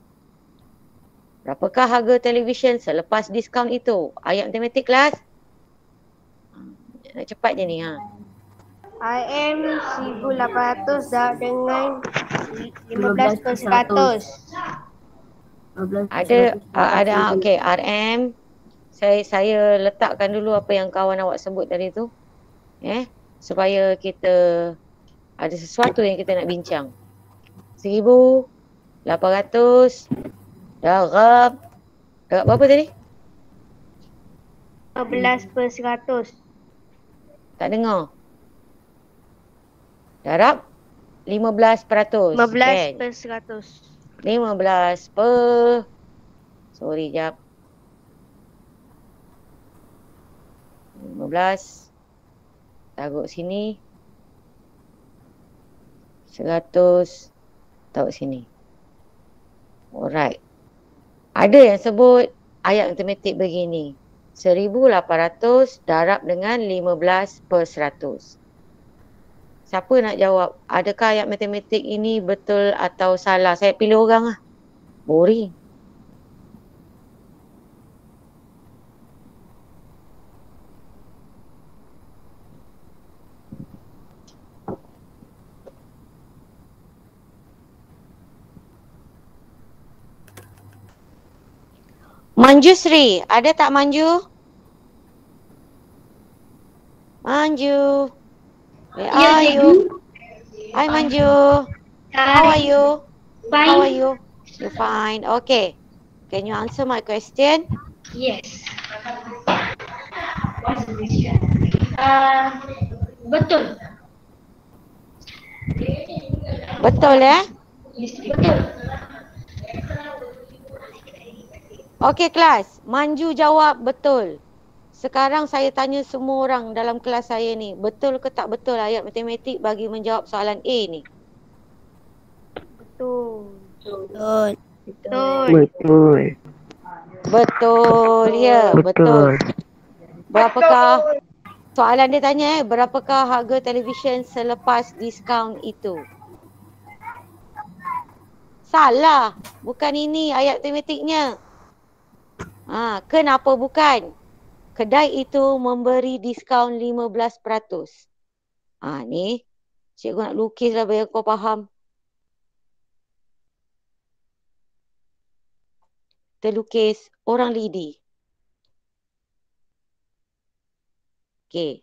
Berapakah harga televisyen selepas diskaun itu? Ayat matematik kelas. Nak cepat je ni. IM 1,800 dengan 15%. Ada okey, RM. Saya letakkan dulu apa yang kawan awak sebut tadi tu. Supaya kita ada sesuatu yang kita nak bincang. 1,800 darab berapa tadi? 15%. Tak dengar. Darab 15%. 15%. 15 sorry jap. 15 taruh sini. 100 taruh sini. Alright. Ada yang sebut ayat matematik begini. 1,800 darab dengan 15%. Siapa nak jawab? Adakah ayat matematik ini betul atau salah? Saya pilih orang lah. Boring. Manju Sri, ada tak Manju? Manju. Where are you? Hi Manju. How are you? How are you? You fine. Okay. Can you answer my question? Yes. Betul. Betul ya? Betul. Okey kelas, Manju jawab betul. Sekarang saya tanya semua orang dalam kelas saya ni, betul ke tak betul ayat matematik bagi menjawab soalan A ni? Betul. Betul. Betul, ya, betul. Berapakah, soalan dia tanya berapakah harga televisyen selepas diskaun itu? Salah, bukan ini ayat matematiknya. Kenapa bukan? Kedai itu memberi diskaun 15%. Ni cikgu nak lukis lah biar kau faham. Terlukis orang lidi. Okey.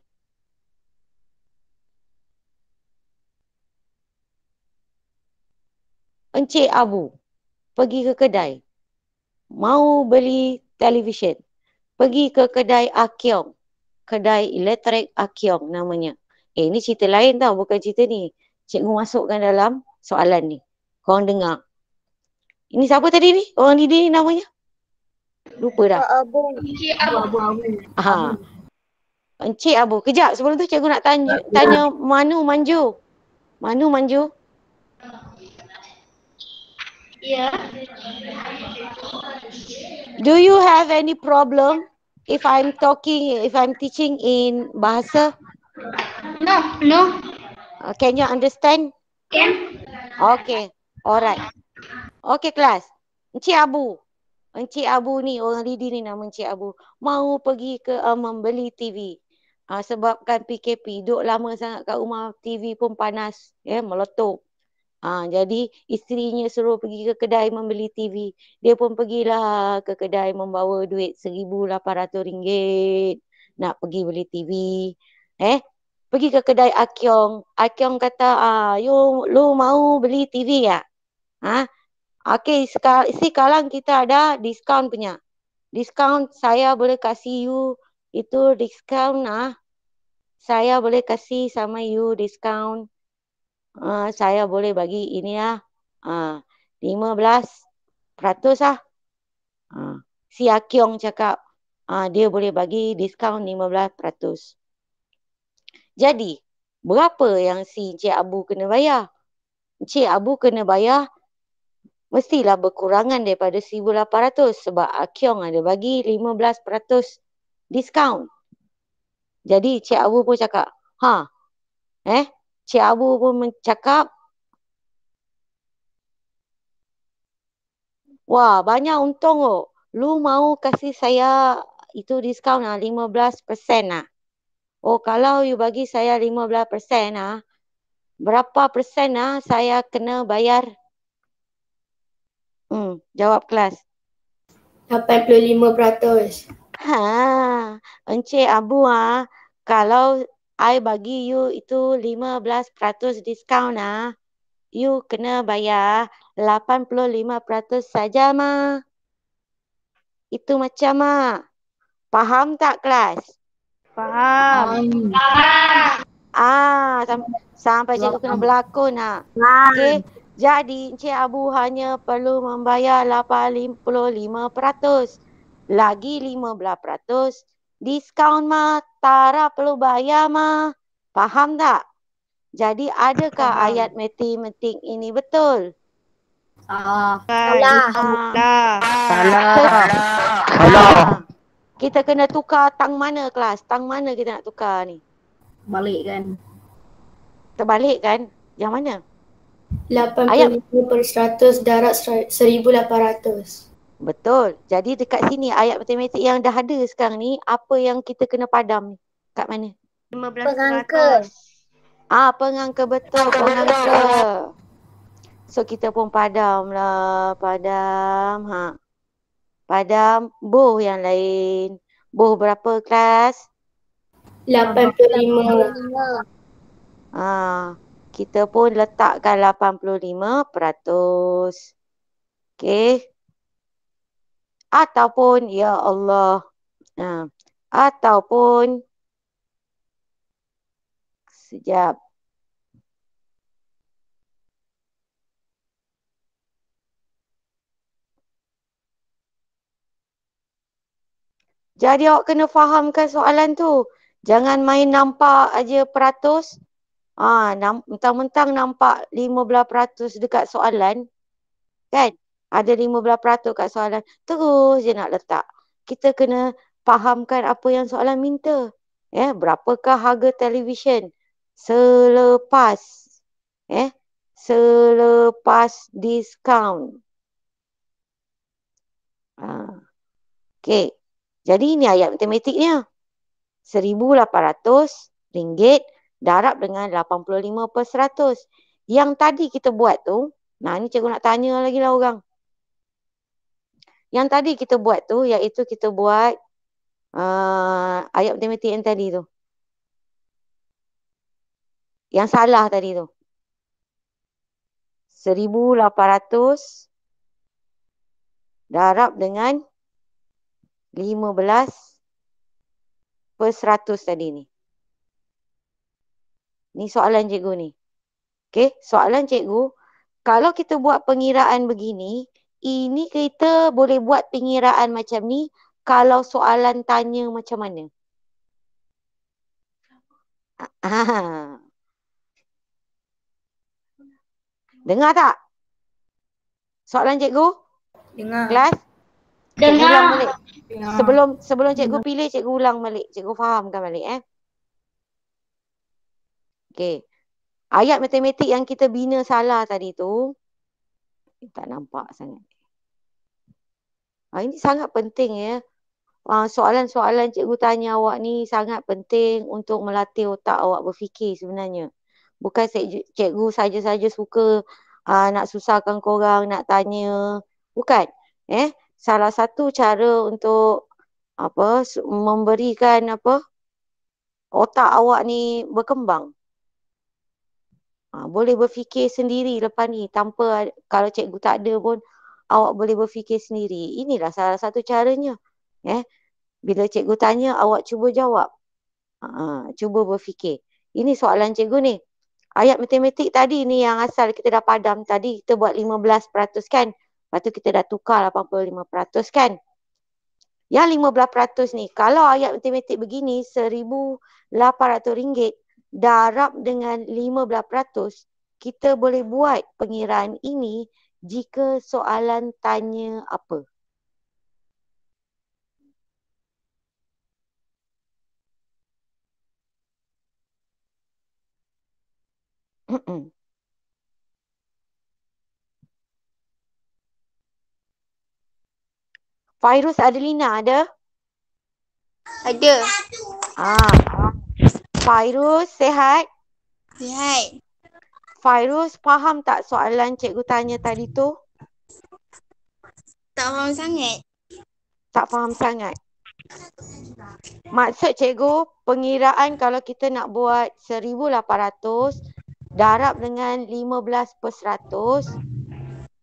Encik Abu pergi ke kedai. Mau beli televisyen. Pergi ke kedai Akyong. Kedai elektrik Akyong namanya. Ni cerita lain tau, bukan cerita ni. Cikgu masukkan dalam soalan ni. Korang dengar. Ini siapa tadi ni? Orang lidi ni namanya? Lupa dah. Encik Abu. Kejap, sebelum tu cikgu nak tanya Manu Manju. Manu Manju. Ya. Do you have any problem if I'm teaching in bahasa? No. Can you understand? Can. Okay. Alright. Okay kelas. Encik Abu ni, orang lidi ni nama Encik Abu. Mau pergi ke membeli TV. Sebabkan PKP, duduk lama sangat kat rumah, TV pun panas, meletup. Jadi isterinya suruh pergi ke kedai membeli TV. Dia pun pergilah ke kedai membawa duit RM1,800 nak pergi beli TV. Pergi ke kedai Akyong. Akyong kata, lu mau beli TV ya? Okey, sekarang kita ada diskaun punya. Diskaun saya boleh kasih you itu diskaun saya boleh kasih sama you diskaun Saya boleh bagi ini lah. 15% lah. Si Akyong cakap dia boleh bagi diskaun 15%. Jadi, berapa yang si Encik Abu kena bayar? Encik Abu kena bayar mestilah berkurangan daripada 1,800 sebab Akyong ada bagi 15% diskaun. Jadi Cik Abu pun cakap, Cik Abu pun cakap, wah banyak untung oh. Lu mau kasih saya itu diskaun 15% lah. Oh kalau you bagi saya 15% berapa persen saya kena bayar? Jawab kelas. 85%. Encik Abu kalau I bagi you itu 15% diskaun you kena bayar 85% saja Itu macam Faham tak kelas? Faham. Sampai cikgu kena berlakon Okey. Jadi Encik Abu hanya perlu membayar 85%. Lagi 15% diskaun Tara perlu bayar Faham tak? Jadi adakah ayat matematik ini betul? Salah. Kita kena tukar tang mana kelas? Tang mana kita nak tukar ni? Terbalik kan? Yang mana? 85% darab 1,800. Betul. Jadi dekat sini ayat matematik yang dah ada sekarang ni, apa yang kita kena padam ni? Kat mana? 15%. Pengangka betul, pengangka. So kita pun padam lah, padam. Padam boh yang lain. Boh berapa kelas? 85. Kita pun letakkan 85%. Okey. Ataupun, ya Allah. Ataupun, sekejap. Jadi awak kena fahamkan soalan tu. Jangan main nampak aja peratus. Mentang-mentang nampak 15% dekat soalan. Kan? Ada 15% kat soalan. Terus je nak letak. Kita kena fahamkan apa yang soalan minta. Berapakah harga televisyen selepas selepas diskaun. Okey. Jadi ini ayat matematiknya. RM1,800 darab dengan 85%. Yang tadi kita buat tu, ni cikgu nak tanya lagi lah orang. Yang tadi kita buat tu, iaitu kita buat ayat matematik yang tadi tu. Yang salah tadi tu. 1,800 darab dengan 15% tadi ni. Ni soalan cikgu ni. Okey, soalan cikgu, kalau kita buat pengiraan begini, ini kita boleh buat pengiraan macam ni kalau soalan tanya macam mana? Dengar tak? Soalan cikgu? Dengar. Kelas? Cikgu Dengar. ulang balik. Sebelum cikgu pilih, cikgu ulang balik. Cikgu fahamkan balik. Okey. Ayat matematik yang kita bina salah tadi tu, tak nampak sangat. Ini sangat penting soalan-soalan cikgu tanya awak ni sangat penting untuk melatih otak awak berfikir sebenarnya. Bukan cikgu saja-saja suka nak susahkan korang, nak tanya. Bukan. Salah satu cara untuk memberikan otak awak ni berkembang. Boleh berfikir sendiri lepas ni. Tanpa, kalau cikgu tak ada pun, awak boleh berfikir sendiri. Inilah salah satu caranya. Bila cikgu tanya, awak cuba jawab. Cuba berfikir. Ini soalan cikgu ni. Ayat matematik tadi ni yang asal kita dah padam tadi, kita buat 15% kan. Lepas tu kita dah tukar 85% kan. Yang 15% ni, kalau ayat matematik begini, RM1,800 darab dengan 15%, kita boleh buat pengiraan ini jika soalan tanya apa? Fairuz Adelina ada? Ada. Fairuz sehat? Lihat. Fairuz faham tak soalan cikgu tanya tadi tu? Tak faham sangat. Tak faham sangat. Maksud cikgu, pengiraan kalau kita nak buat 1,800 darab dengan 15%,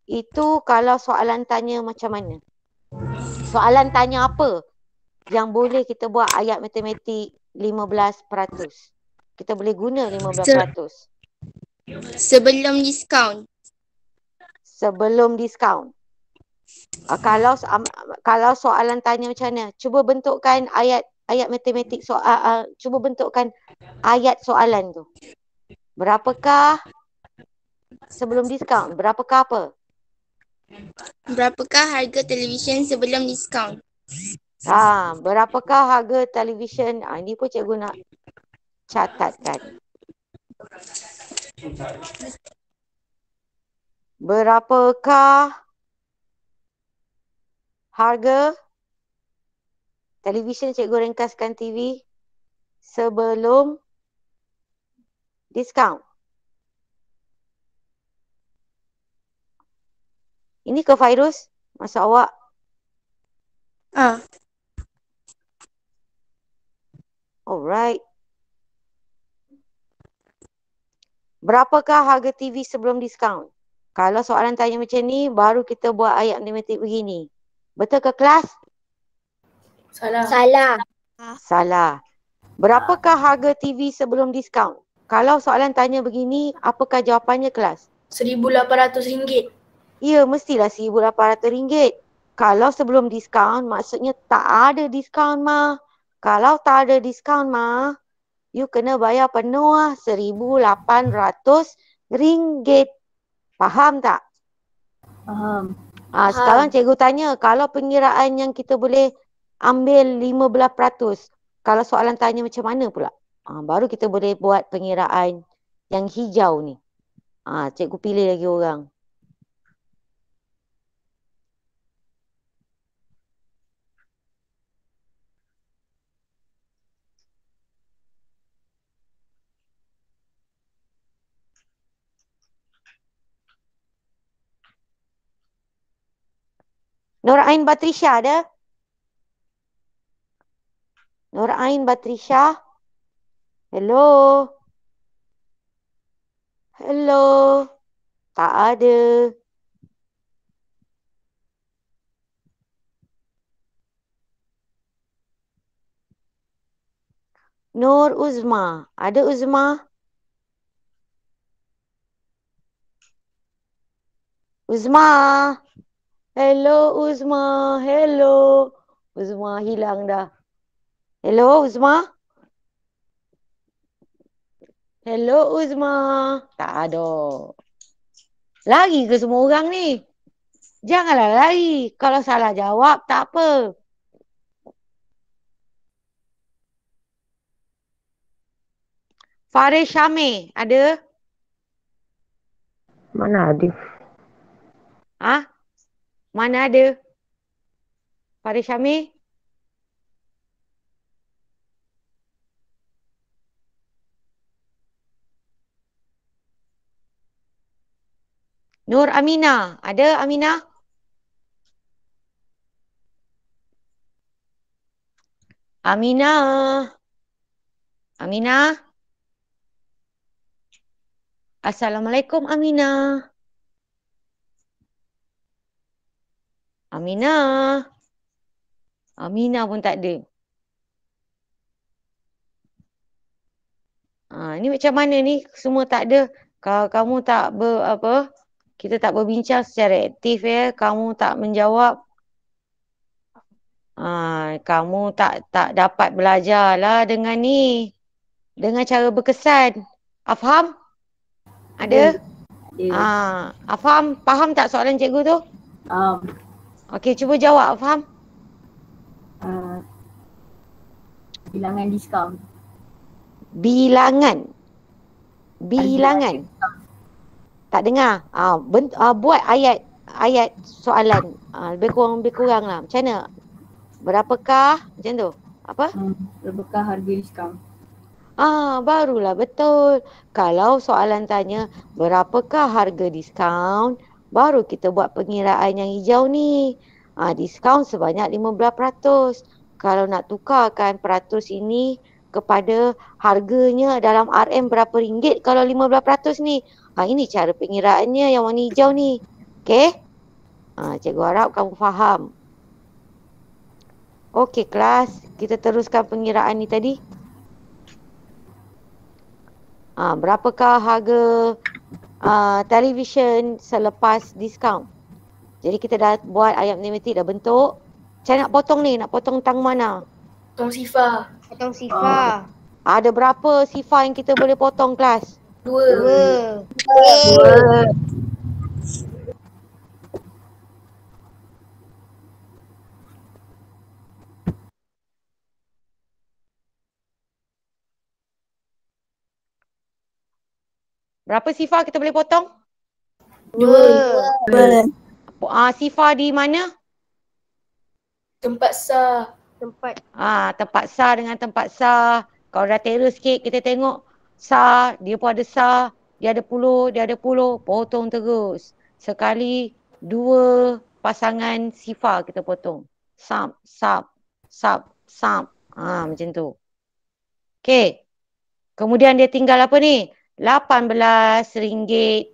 itu kalau soalan tanya macam mana? Soalan tanya apa yang boleh kita buat ayat matematik 15%? Kita boleh guna 15%. Sebelum diskaun. Sebelum diskaun. Kalau soalan tanya macam mana? Cuba bentukkan ayat matematik cuba bentukkan ayat soalan tu. Berapakah sebelum diskaun? Berapakah apa? Berapakah harga televisyen sebelum diskaun? Berapakah harga televisyen? Ini pun cikgu nak catatkan. Berapakah harga televisyen? Cikgu ringkaskan TV sebelum diskaun. Ini ke Fairuz? Masa awak? Alright. Berapakah harga TV sebelum diskaun? Kalau soalan tanya macam ni, baru kita buat ayat matematik begini. Betul ke kelas? Salah. Salah. Berapakah harga TV sebelum diskaun? Kalau soalan tanya begini, apakah jawapannya kelas? RM1,800. Ya, mestilah RM1,800. Kalau sebelum diskaun, maksudnya tak ada diskaun mah. Kalau tak ada diskaun mah, you kena bayar penuh RM1,800. Faham tak? Faham. Sekarang cikgu tanya, kalau pengiraan yang kita boleh ambil 15%, kalau soalan tanya macam mana pula? Baru kita boleh buat pengiraan yang hijau ni. Cikgu pilih lagi orang. Nur Ain Batrisha ada? Nur Ain Batrisha? Hello? Hello? Tak ada. Nur Uzma. Ada Uzma? Uzma. Hello Uzma. Hello. Uzma hilang dah. Hello Uzma. Hello Uzma. Tak ada. Lari ke semua orang ni? Janganlah lari. Kalau salah jawab tak apa. Faris Syamir ada? Mana ada? Mana ada? Faris Syamir? Nur Aminah. Ada Aminah? Aminah. Aminah. Assalamualaikum Aminah. Aminah. Aminah pun tak ada. Ni macam mana ni? Semua tak ada. Kalau kamu tak kita tak berbincang secara aktif ya. Kamu tak menjawab. Kamu tak dapat belajar lah dengan ni. Dengan cara berkesan. Afham? Ada? Afham? Faham tak soalan cikgu tu? Okey, cuba jawab. Faham? Bilangan diskaun. Bilangan. Tak dengar. Buat ayat soalan. Lebih kurang lah. Macam mana? Berapakah? Macam tu. Apa? Berapakah harga diskaun? Barulah betul. Kalau soalan tanya berapakah harga diskaun, baru kita buat pengiraan yang hijau ni. Diskaun sebanyak 15%. Kalau nak tukarkan peratus ini kepada harganya dalam RM berapa ringgit kalau 15% ni. Ini cara pengiraannya yang warna hijau ni. Okey? Cikgu harap kamu faham. Okey kelas, kita teruskan pengiraan ni tadi. Berapakah harga televisyen selepas diskaun? Jadi kita dah buat ayat matematik, dah bentuk. Saya nak potong ni, nak potong tang mana? Potong sifar. Potong sifar. Ada berapa sifar yang kita boleh potong kelas? 2. Berapa sifar kita boleh potong? 2. Sifar di mana? Tempat sah. Tempat sah dengan tempat sah. Kalau dah terror sikit, kita tengok sah, dia pun ada sah, dia ada puluh, potong terus. Sekali 2 pasangan sifar kita potong. Sap. Macam tu. Okey. Kemudian dia tinggal apa ni? RM18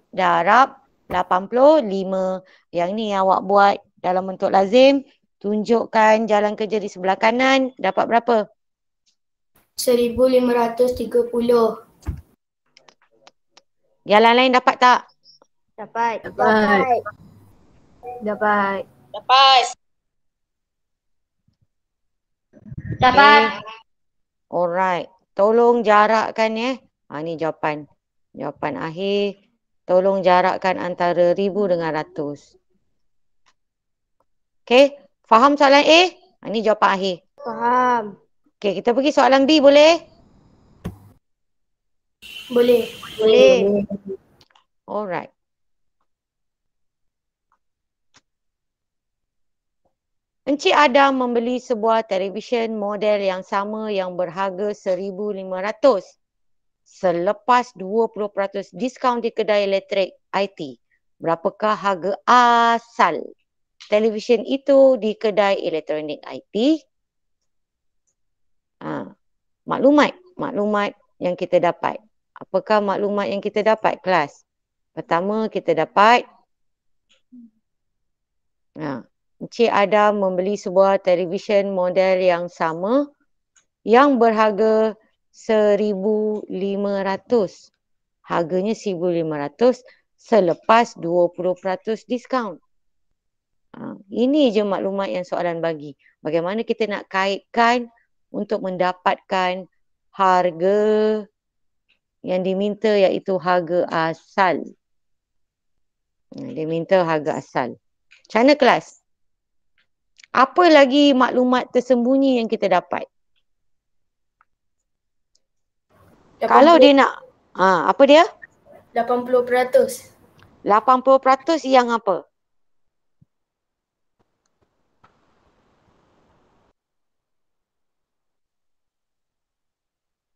darab 85. Yang ni awak buat dalam bentuk lazim. Tunjukkan jalan kerja di sebelah kanan. Dapat berapa? 1,530. Jalan lain dapat tak? Dapat. Alright. Tolong jarakkan ya. Ni jawapan. Jawapan akhir. Tolong jarakkan antara 1000 dengan ratus. Okey. Faham soalan A? Ni jawapan akhir. Faham. Okey, kita pergi soalan B boleh? Boleh. Alright. Encik Adam membeli sebuah televisyen model yang sama yang berharga 1,500 selepas 20% diskaun di kedai elektrik IT. Berapakah harga asal televisyen itu di kedai elektronik IT? Maklumat yang kita dapat. Apakah maklumat yang kita dapat kelas? Pertama kita dapat Encik Adam membeli sebuah televisyen model yang sama yang berharga 1,500. Harganya 1,500 selepas 20% diskaun. Ini je maklumat yang soalan bagi. Bagaimana kita nak kaitkan untuk mendapatkan harga yang diminta iaitu harga asal. Dia minta harga asal. Macam mana kelas? Apa lagi maklumat tersembunyi yang kita dapat? 80, Kalau dia nak, apa dia? 80%. 80% yang apa?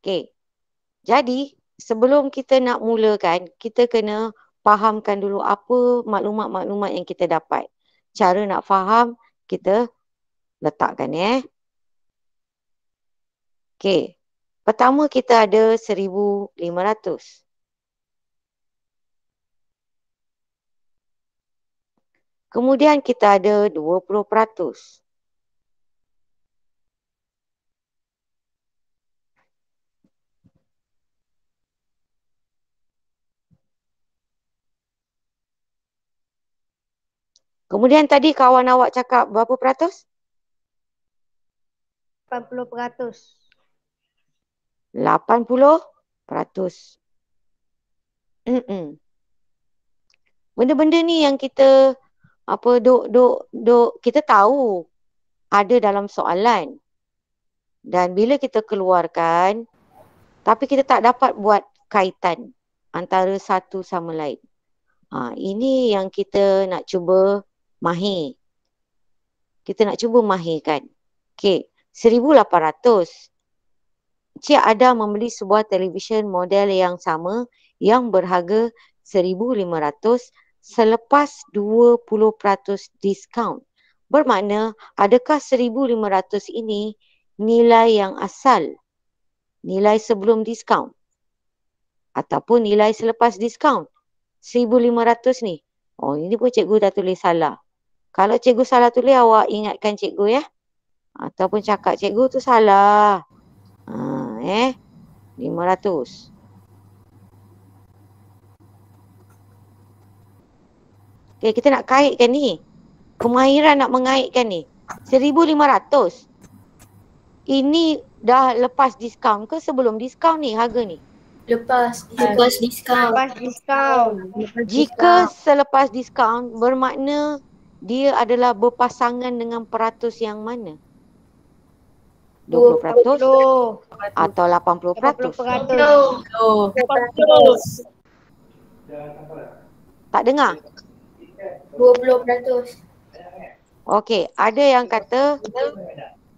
Okey. Jadi, sebelum kita nak mulakan, kita kena fahamkan dulu apa maklumat-maklumat yang kita dapat. Cara nak faham, kita letakkan Okey. Pertama kita ada 1,500. Kemudian kita ada 20%. Kemudian tadi kawan awak cakap berapa peratus? 80%. 80%. Benda-benda ni yang kita kita tahu ada dalam soalan. Dan bila kita keluarkan, tapi kita tak dapat buat kaitan antara satu sama lain. Ini yang kita nak cuba mahir. Kita nak cuba mahirkan. Okey, 1,800. Cik Ada membeli sebuah televisyen model yang sama yang berharga 1,500 selepas 20% diskaun. Bermakna, adakah 1,500 ini nilai yang asal? Nilai sebelum diskaun? Ataupun nilai selepas diskaun? 1,500 ni. Oh, ini pun cikgu dah tulis salah. Kalau cikgu salah tulis, awak ingatkan cikgu ya. Ataupun cakap cikgu tu salah. 500. Okay, kita nak kaitkan ni. Kemahiran nak mengaitkan ni. 1,500. Ini dah lepas diskaun ke sebelum diskaun ni harga ni? Lepas diskaun. Lepas diskaun. Jika selepas diskaun bermakna dia adalah berpasangan dengan peratus yang mana? 20% 20. atau 80%? 80%. Tak dengar? 20%. Okey, ada yang kata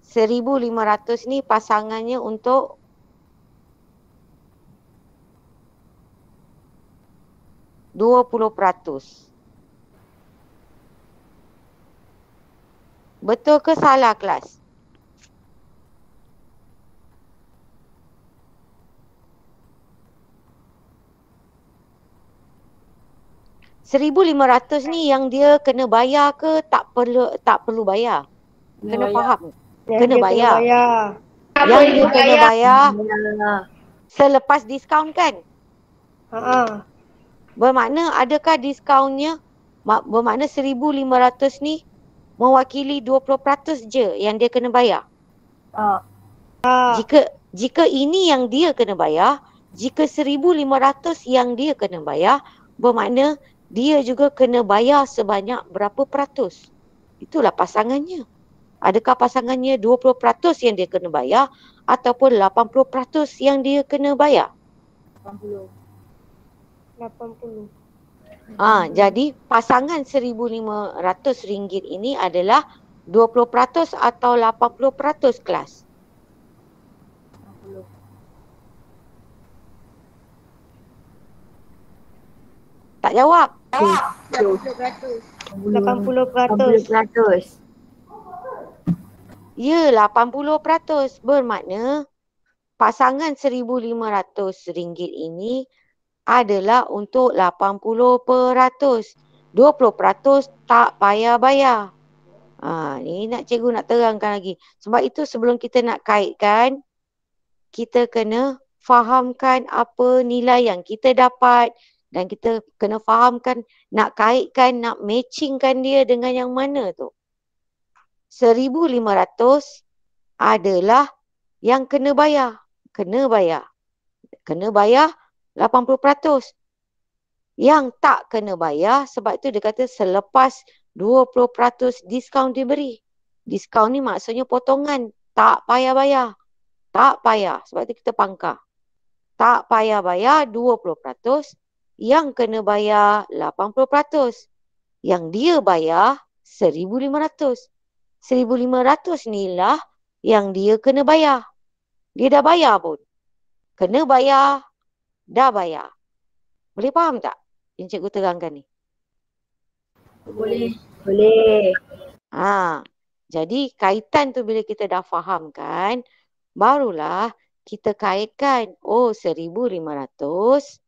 1,500 ni pasangannya untuk %20. Betul ke salah kelas? RM1,500 ni yang dia kena bayar ke tak perlu bayar? Kena faham. Kena bayar. Yang dia kena bayar selepas diskaun kan? Bermakna adakah diskaunnya, bermakna 1,500 ni mewakili 20% je yang dia kena bayar? Jika ini yang dia kena bayar, jika 1,500 yang dia kena bayar, bermakna dia juga kena bayar sebanyak berapa peratus? Itulah pasangannya. Adakah pasangannya 20% yang dia kena bayar ataupun 80% yang dia kena bayar? 80. Jadi pasangan RM1,500 ini adalah 20% atau 80% kelas? Tak jawab. 80%. Ya, 80%. Bermakna pasangan RM1,500 ini adalah untuk 80%. 20% tak payah bayar. Ni cikgu nak terangkan lagi. Sebab itu sebelum kita nak kaitkan, kita kena fahamkan apa nilai yang kita dapat dan kita kena fahamkan, nak kaitkan, nak matchingkan dia dengan yang mana tu. 1,500 adalah yang kena bayar. Kena bayar 80%. Yang tak kena bayar, sebab itu dia kata selepas 20% diskaun diberi. Diskaun ni maksudnya potongan. Tak payah bayar. Tak payah. Sebab itu kita pangkah. Tak payah bayar 20%. Yang kena bayar 80%. Yang dia bayar 1,500. 1,500 ni lah yang dia kena bayar. Dia dah bayar pun. Kena bayar, dah bayar. Boleh faham tak yang cikgu terangkan ni? Boleh. Jadi kaitan tu bila kita dah faham kan, barulah kita kaitkan. Oh, 1,500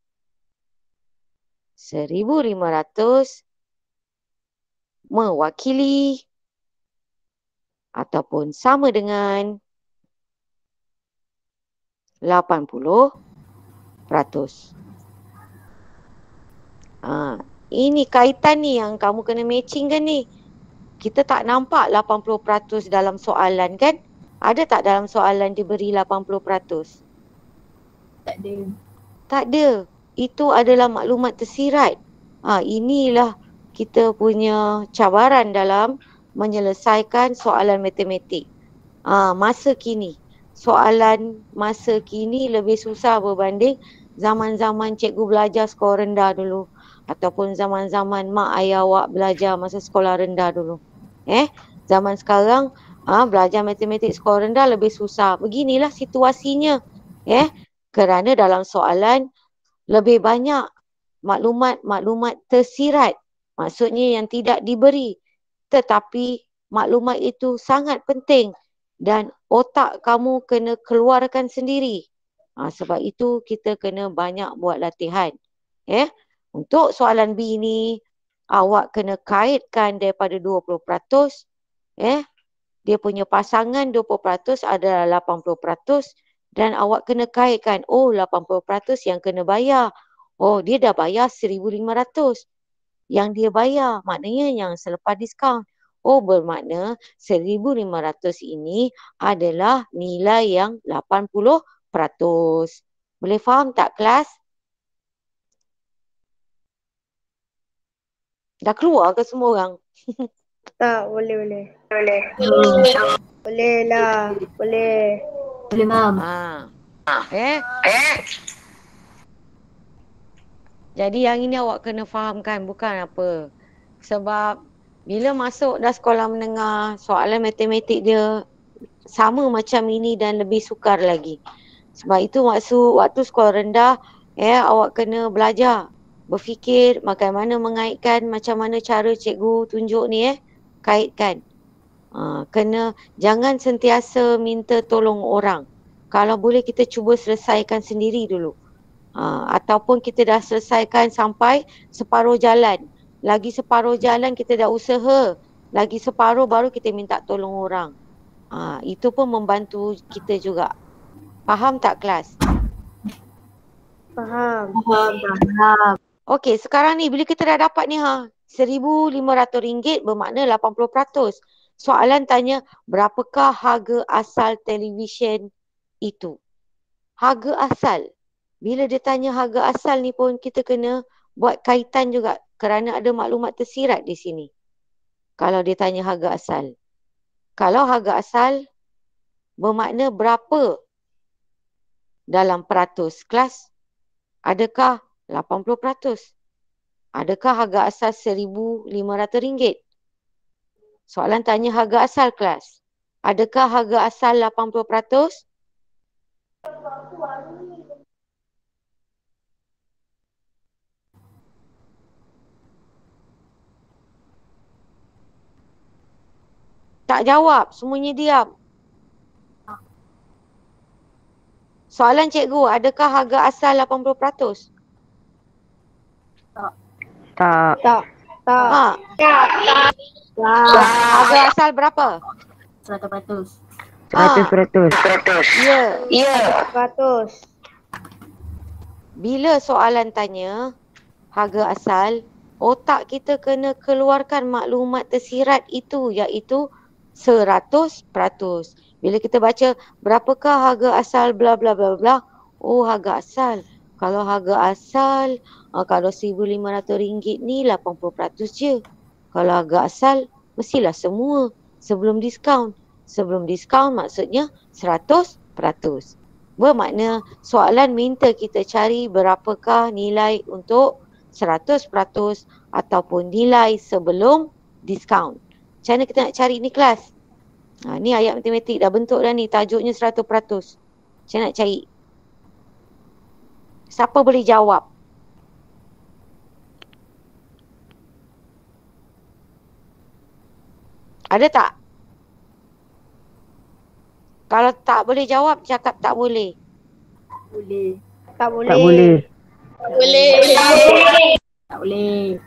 mewakili ataupun sama dengan 80%. Ini kaitan ni yang kamu kena matching kan ni. kita tak nampak 80% dalam soalan kan? Ada tak dalam soalan diberi 80%? Tak ada. Tak ada. Itu adalah maklumat tersirat. Inilah kita punya cabaran dalam menyelesaikan soalan matematik. Masa kini. Soalan masa kini lebih susah berbanding zaman-zaman cikgu belajar sekolah rendah dulu. Ataupun zaman-zaman mak ayah awak belajar masa sekolah rendah dulu. Zaman sekarang belajar matematik sekolah rendah lebih susah. Beginilah situasinya. Kerana dalam soalan lebih banyak maklumat-maklumat tersirat. Maksudnya yang tidak diberi. Tetapi maklumat itu sangat penting dan otak kamu kena keluarkan sendiri. Sebab itu kita kena banyak buat latihan. Untuk soalan B ni, awak kena kaitkan daripada 20%. Dia punya pasangan 20% adalah 80%. Dan awak kena kaitkan, 80% yang kena bayar. Dia dah bayar 1,500. Yang dia bayar, maknanya yang selepas diskaun. Bermakna 1,500 ini adalah nilai yang 80%. Boleh faham tak kelas? Dah keluar ke semua orang? Tak, boleh. Boleh lah. Boleh. Boleh, Mam. Jadi yang ini awak kena fahamkan, bukan apa. Sebab bila masuk dah sekolah menengah, soalan matematik dia sama macam ini dan lebih sukar lagi. Sebab itu waktu sekolah rendah, awak kena belajar. Berfikir bagaimana mengaitkan, macam mana cara cikgu tunjuk ni, kaitkan. Jangan sentiasa minta tolong orang. Kalau boleh kita cuba selesaikan sendiri dulu. Ataupun kita dah selesaikan sampai separuh jalan. Lagi separuh jalan kita dah usaha. Lagi separuh baru kita minta tolong orang. Itu pun membantu kita juga. Faham tak kelas? Faham. Okey, sekarang ni bila kita dah dapat ni RM1,500 bermakna 80%. Soalan tanya berapakah harga asal televisyen itu? Harga asal. Bila dia tanya harga asal ni pun kita kena buat kaitan juga kerana ada maklumat tersirat di sini. Kalau dia tanya harga asal. Kalau harga asal bermakna berapa dalam peratus kelas? Adakah 80%? Adakah harga asal RM1,500? Soalan tanya harga asal kelas. Adakah harga asal 80%? Tak jawab, semuanya diam. Soalan cikgu, adakah harga asal 80%? Tak. Harga asal berapa? 100%. 100%. Ya. 100. Bila soalan tanya harga asal, otak kita kena keluarkan maklumat tersirat itu, iaitu 100%. Bila kita baca berapakah harga asal bla bla bla bla, harga asal. Kalau harga asal, kalau RM1,500 ni 80% je. Kalau harga asal, mestilah semua sebelum diskaun. Sebelum diskaun maksudnya 100%. Bermakna soalan minta kita cari berapakah nilai untuk 100% ataupun nilai sebelum diskaun. Macam mana kita nak cari ni kelas? Ni ayat matematik dah bentuk dah ni, tajuknya 100%. Macam mana nak cari? Siapa boleh jawab? Ada tak? Kalau tak boleh jawab, cakap tak boleh. Boleh. Tak boleh. Tak boleh.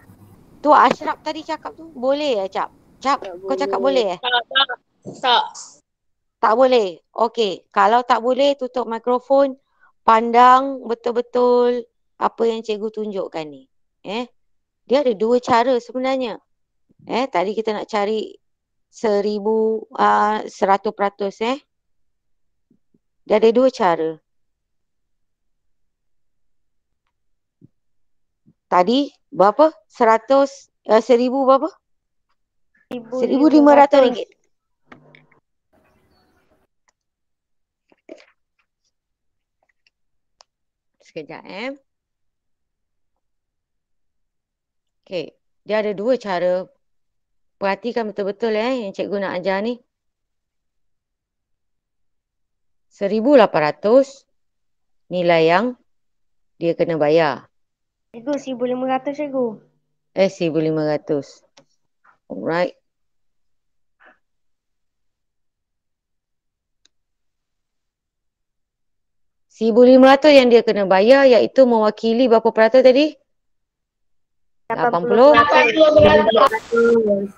Tu Ashraf tadi cakap tu, boleh Cap? Cap, kau cakap boleh Tak boleh. Okey, kalau tak boleh tutup mikrofon, pandang betul-betul apa yang cikgu tunjukkan ni. Dia ada dua cara sebenarnya. Tadi kita nak cari 100%. Dia ada dua cara. Tadi berapa? 1000 berapa? RM1,500. Sekejap Okey, dia ada dua cara. Perhatikan betul-betul yang cikgu nak ajar ni. 1,800 nilai yang dia kena bayar. Cikgu, 1,500 cikgu. 1,500. Alright. RM1,500 yang dia kena bayar iaitu mewakili berapa peratus tadi? 80. 80%.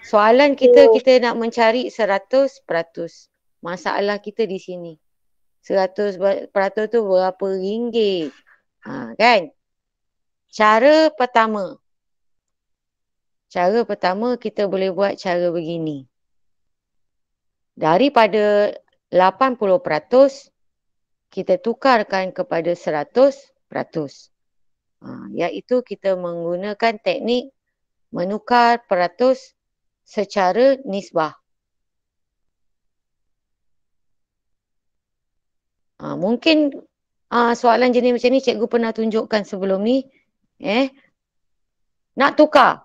Soalan kita nak mencari 100%. Masalah kita di sini. 100% tu berapa ringgit? Kan? Cara pertama kita boleh buat cara begini. Daripada 80%, kita tukarkan kepada 100%. Iaitu kita menggunakan teknik menukar peratus secara nisbah. Mungkin soalan jenis macam ni cikgu pernah tunjukkan sebelum ni. Nak tukar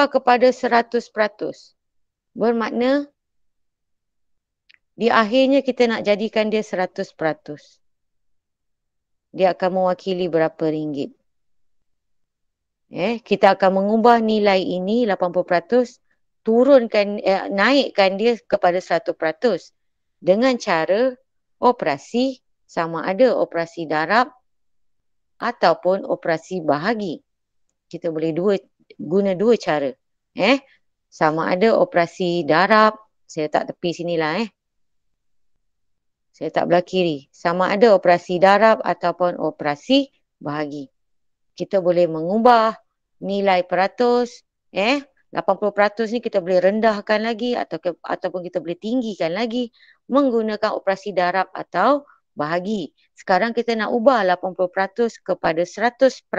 kepada 100%. Bermakna di akhirnya kita nak jadikan dia 100%. Dia akan mewakili berapa ringgit. Kita akan mengubah nilai ini 80%, naikkan dia kepada 100% dengan cara operasi sama ada operasi darab ataupun operasi bahagi. Kita boleh guna dua cara. Sama ada operasi darab, saya letak tepi sinilah. Saya tak belah kiri. Sama ada operasi darab ataupun operasi bahagi. Kita boleh mengubah nilai peratus. 80% ni kita boleh rendahkan lagi ataupun kita boleh tinggikan lagi menggunakan operasi darab atau bahagi. Sekarang kita nak ubah 80% kepada 100%.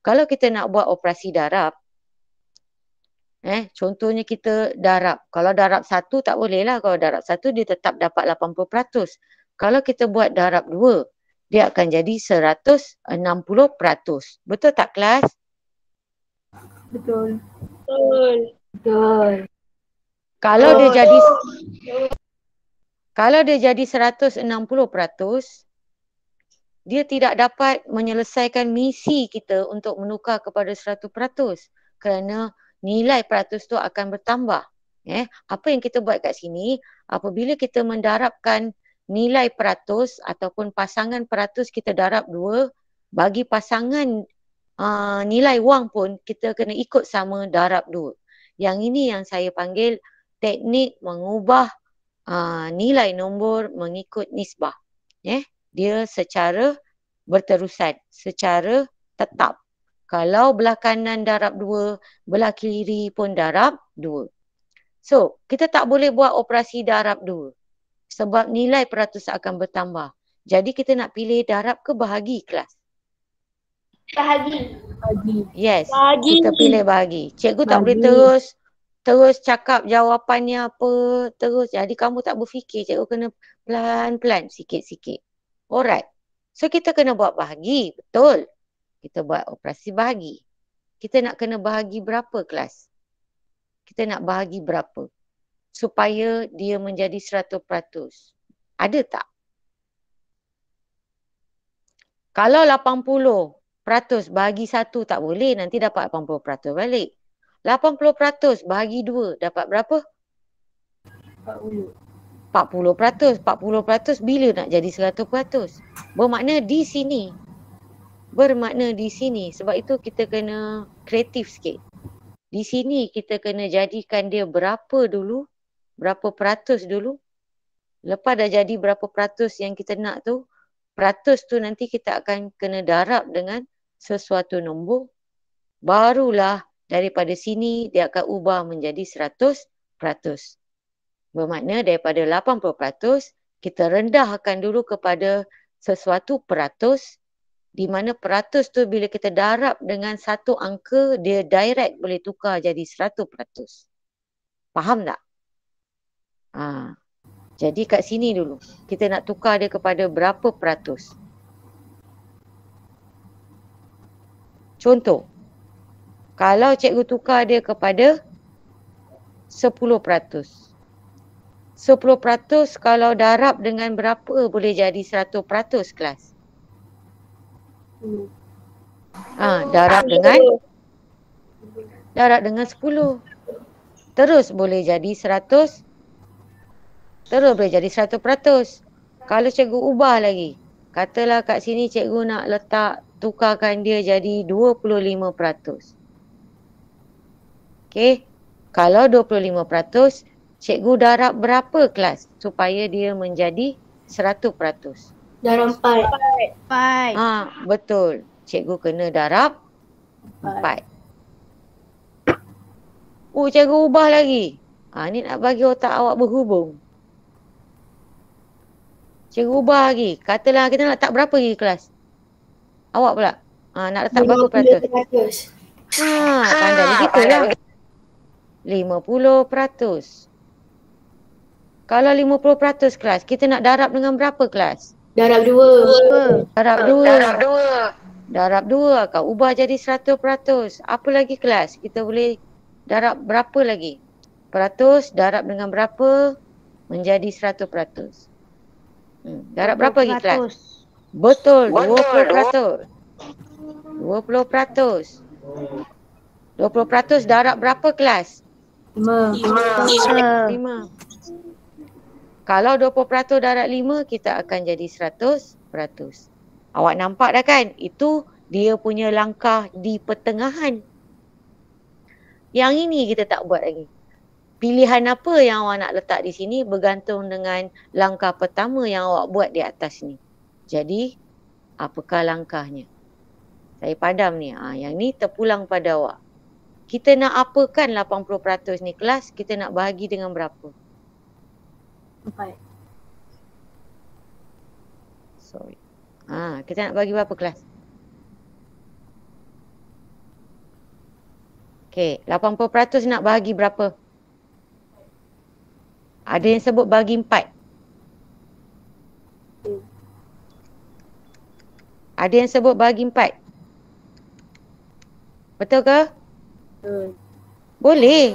Kalau kita nak buat operasi darab, contohnya kita darab. Kalau darab 1 tak boleh lah. Kalau darab 1 dia tetap dapat 80%. Kalau kita buat darab 2, dia akan jadi 160%. Betul tak kelas? Betul. Kalau dia jadi 160%, dia tidak dapat menyelesaikan misi kita untuk menukar kepada 100%. Kerana nilai peratus tu akan bertambah. Apa yang kita buat kat sini, apabila kita mendarabkan nilai peratus ataupun pasangan peratus kita darab 2, bagi pasangan nilai wang pun kita kena ikut sama darab 2. Yang ini yang saya panggil teknik mengubah nilai nombor mengikut nisbah. Dia secara berterusan, secara tetap. Kalau belah kanan darab 2, belah kiri pun darab 2. So, kita tak boleh buat operasi darab 2. Sebab nilai peratus akan bertambah. Jadi kita nak pilih darab ke bahagi kelas? Bahagi. Yes, Bahagi. kita pilih bahagi. Cikgu tak boleh terus cakap jawapannya apa, terus. Jadi kamu tak berfikir, cikgu kena pelan-pelan sikit-sikit. Alright. So kita kena buat bahagi, betul. Kita buat operasi bahagi. Kita nak kena bahagi berapa kelas? Kita nak bahagi berapa? Supaya dia menjadi 100%. Ada tak? Kalau 80% bahagi 1 tak boleh, nanti dapat 80% balik. 80% bahagi 2 dapat berapa? 40. 40%. Bila nak jadi 100%? Bermakna di sini. Sebab itu kita kena kreatif sikit. Di sini kita kena jadikan dia berapa dulu? Berapa peratus dulu? Lepas dah jadi berapa peratus yang kita nak tu, peratus tu nanti kita akan kena darab dengan sesuatu nombor. Barulah daripada sini dia akan ubah menjadi 100%. Bermakna daripada 80%, kita rendahkan dulu kepada sesuatu peratus, di mana peratus tu bila kita darab dengan satu angka, dia direct boleh tukar jadi 100%. Faham tak? Jadi kat sini dulu, kita nak tukar dia kepada berapa peratus. Contoh, kalau cikgu tukar dia kepada 10%. 10% kalau darab dengan berapa boleh jadi 100% kelas? Darab dengan 10. Terus boleh jadi 100. Terus boleh jadi 100%. Kalau cikgu ubah lagi, katalah kat sini cikgu nak letak tukarkan dia jadi 25%. Okey. Kalau 25%, cikgu darab berapa kelas supaya dia menjadi 100%? Darab 4. Betul. Cikgu kena darab 4. Cikgu ubah lagi. Ni nak bagi otak awak berhubung. Cikgu ubah lagi. Katalah kita nak letak berapa lagi kelas? Awak pula. Nak letak berapa peratus? Pandai begitulah. 50%. Kalau 50% kelas, kita nak darab dengan berapa kelas? Darab 2. Darab 2 akan ubah jadi 100%. Apa lagi kelas? Kita boleh darab berapa lagi? Peratus darab dengan berapa? Menjadi 100%. Darab berapa lagi kelas? Betul, 20%. 20%. 20% darab berapa kelas? 5. Kalau 20% darab 5, kita akan jadi 100%. Awak nampak dah kan? Itu dia punya langkah di pertengahan. Yang ini kita tak buat lagi. Pilihan apa yang awak nak letak di sini bergantung dengan langkah pertama yang awak buat di atas ni. Jadi, apakah langkahnya? Saya padam ni. Yang ni terpulang pada awak. Kita nak apakan 80% ni kelas? Kita nak bahagi dengan berapa? 4. Sorry. Kita nak bagi berapa kelas? Okey, 80% nak bahagi berapa? Ada yang sebut bagi 4. Ada yang sebut bagi 4. Betul ke? Boleh.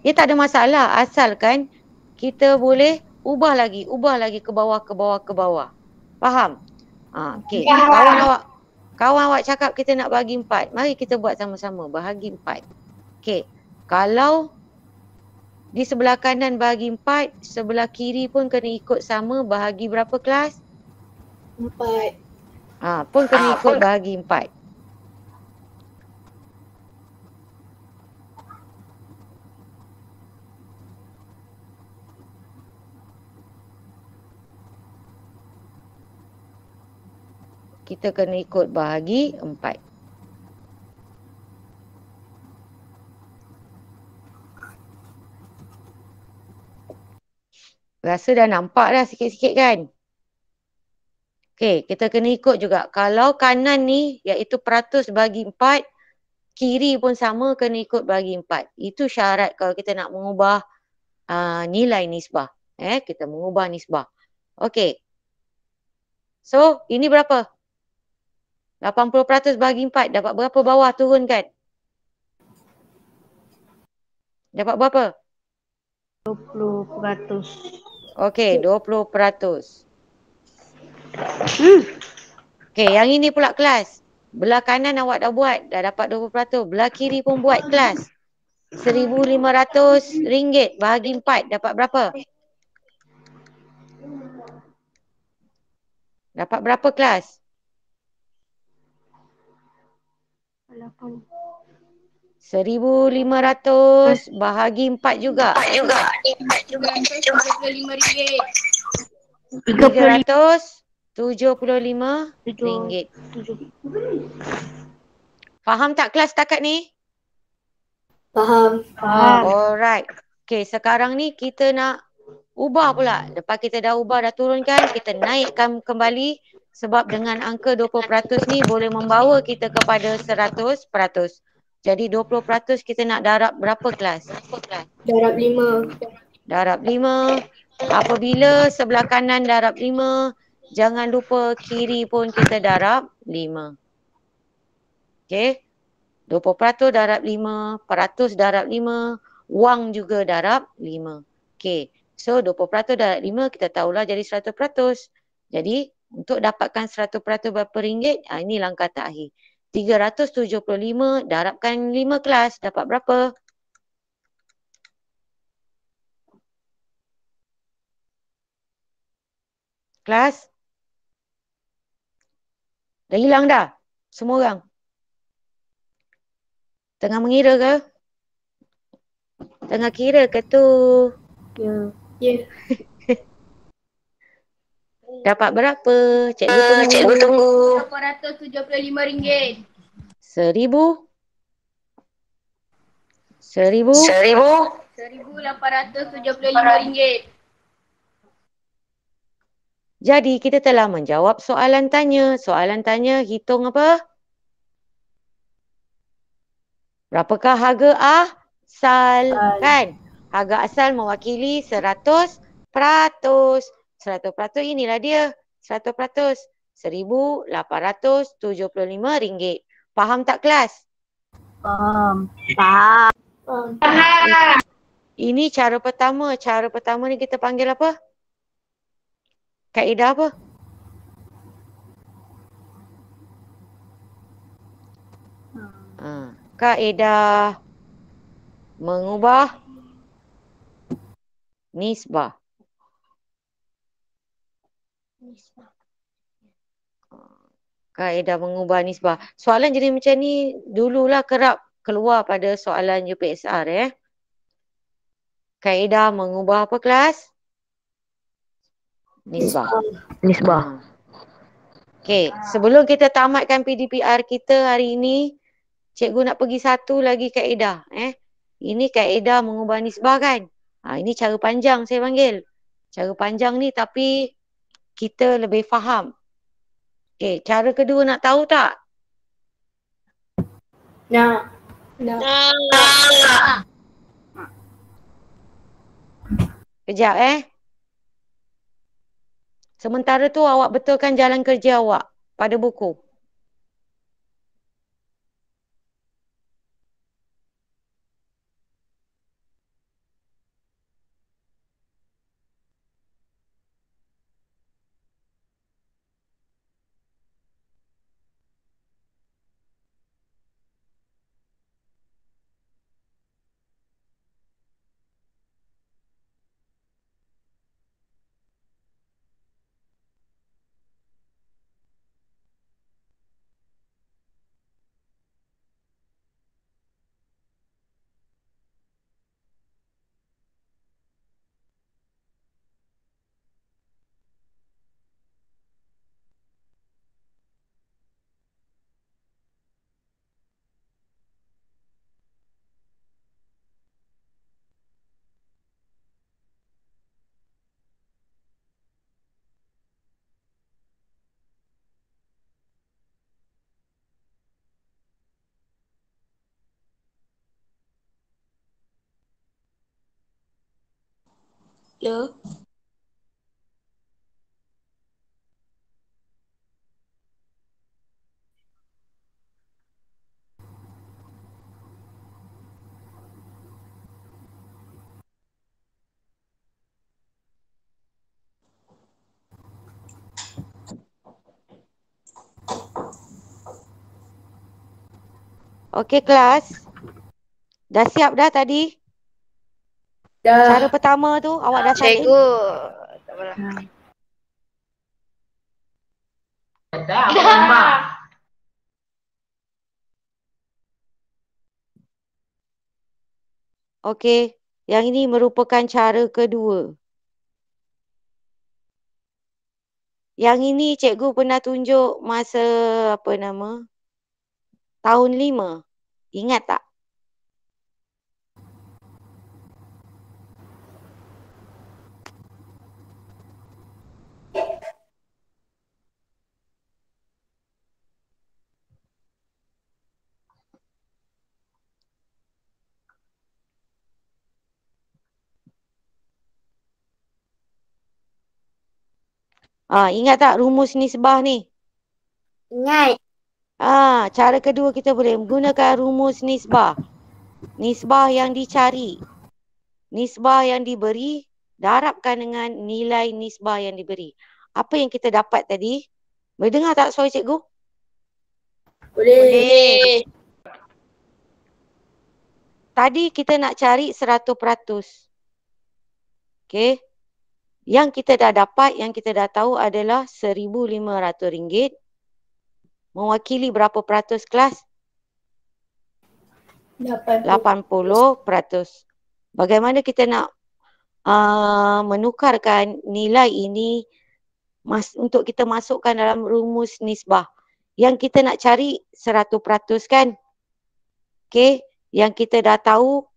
Dia tak ada masalah asalkan kita boleh ubah lagi ke bawah. Faham? Okey. Kawan awak cakap kita nak bagi 4. Mari kita buat sama-sama. Bahagi 4. Okey. Kalau di sebelah kanan bahagi 4, sebelah kiri pun kena ikut sama. Bahagi berapa kelas? 4. Pun kena ikut bahagi 4. Kita kena ikut bahagi 4. Rasa dah nampak dah sikit-sikit kan? Okey, kita kena ikut juga. Kalau kanan ni iaitu peratus bagi 4, kiri pun sama kena ikut bagi 4. Itu syarat kalau kita nak mengubah nilai nisbah. Kita mengubah nisbah. Okey. So, ini berapa? 80% bagi 4. Dapat berapa bawah turunkan? Dapat berapa? 20%. Okey, 20%. Okey, yang ini pula kelas. Belah kanan awak dah buat. Dah dapat 20%. Belah kiri pun buat kelas. RM1,500 bahagi 4. Dapat berapa? Dapat berapa kelas? 1,500 bahagi 4 juga. RM375. Faham tak kelas setakat ni? Faham. Alright. Okey, sekarang ni kita nak ubah pula. Lepas kita dah ubah, dah turunkan, kita naikkan kembali sebab dengan angka 20% ni boleh membawa kita kepada 100%. Jadi 20% kita nak darab berapa kelas? Darab 5. Darab 5. Apabila sebelah kanan darab 5, jangan lupa kiri pun kita darab 5. Okey. 20% darab 5, peratus darab 5, wang juga darab 5. Okey. So 20% darab 5 kita tahulah jadi 100%. Jadi untuk dapatkan 100% berapa ringgit? Ini langkah terakhir. 375 darabkan 5 kelas dapat berapa? Kelas? Dah hilang dah? Semua orang? Tengah mengira ke? Tengah kira ke tu? Ya. Ya. Dapat berapa? Cikgu tunggu. Cikgu tunggu. RM875. 1,000? 1,000? 1,000. RM1,875. Jadi kita telah menjawab soalan tanya. Soalan tanya hitung apa? Berapakah harga asal? Kan? Harga asal mewakili 100%. 100% inilah dia. 100%. RM1,875. Faham tak kelas? Faham. Ini cara pertama. Cara pertama ni kita panggil apa? Kaedah apa? Kaedah mengubah nisbah. Kaedah mengubah nisbah. Soalan jadi macam ni dululah kerap keluar pada soalan UPSR . Kaedah mengubah apa kelas? Nisbah. Nisbah. Okey, sebelum kita tamatkan PDPR kita hari ini, cikgu nak pergi satu lagi kaedah. Ini kaedah mengubah nisbah kan? Ini cara panjang saya panggil. Cara panjang ni tapi kita lebih faham. Okey, cara kedua nak tahu tak? Nak. Kejap Sementara tu awak betulkan jalan kerja awak pada buku. Hello. Okey kelas. Dah siap dah tadi? Dah. Cara pertama tu awak dah salin? Cikgu. Tak apalah. Okey, yang ini merupakan cara kedua. Yang ini cikgu pernah tunjuk masa apa nama? Tahun 5. Ingat tak? Ingat tak rumus nisbah ni? Ingat. Cara kedua kita boleh menggunakan rumus nisbah. Nisbah yang dicari. Nisbah yang diberi, darabkan dengan nilai nisbah yang diberi. Apa yang kita dapat tadi? Boleh dengar tak suara cikgu? Boleh. Tadi kita nak cari 100%. Okey. Yang kita dah dapat, yang kita dah tahu adalah RM1,500. Mewakili berapa peratus kelas? 80%. Bagaimana kita nak menukarkan nilai ini untuk kita masukkan dalam rumus nisbah? Yang kita nak cari 100% kan? Okey. Yang kita dah tahu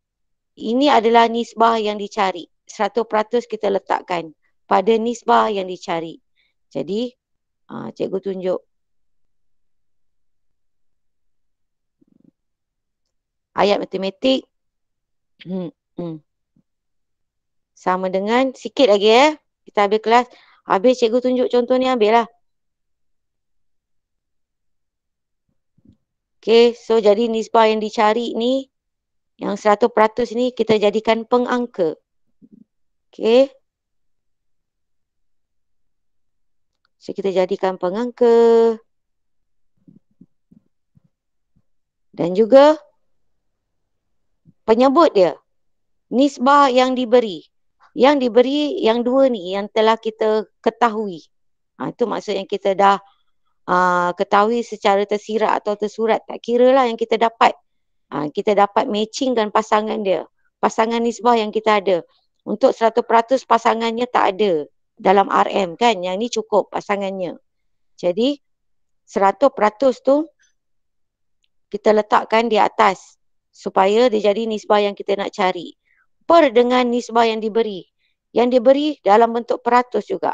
ini adalah nisbah yang dicari. 100% kita letakkan pada nisbah yang dicari. Jadi, cikgu tunjuk. Ayat matematik. Sama dengan, sikit lagi kita habis kelas. Habis cikgu tunjuk contoh ni, ambil lah. Okay, so jadi nisbah yang dicari ni, yang 100% ni kita jadikan pengangka. Okay. So kita jadikan pengangka. Dan juga penyebut dia. Nisbah yang diberi. Yang diberi yang dua ni yang telah kita ketahui. Itu maksud yang kita dah ketahui secara tersirat atau tersurat. Tak kira lah yang kita dapat. Kita dapat matchingkan pasangan dia. Pasangan nisbah yang kita ada. Untuk 100% pasangannya tak ada dalam RM kan. Yang ni cukup pasangannya. Jadi 100% tu kita letakkan di atas. Supaya dia jadi nisbah yang kita nak cari. Per dengan nisbah yang diberi. Yang diberi dalam bentuk peratus juga.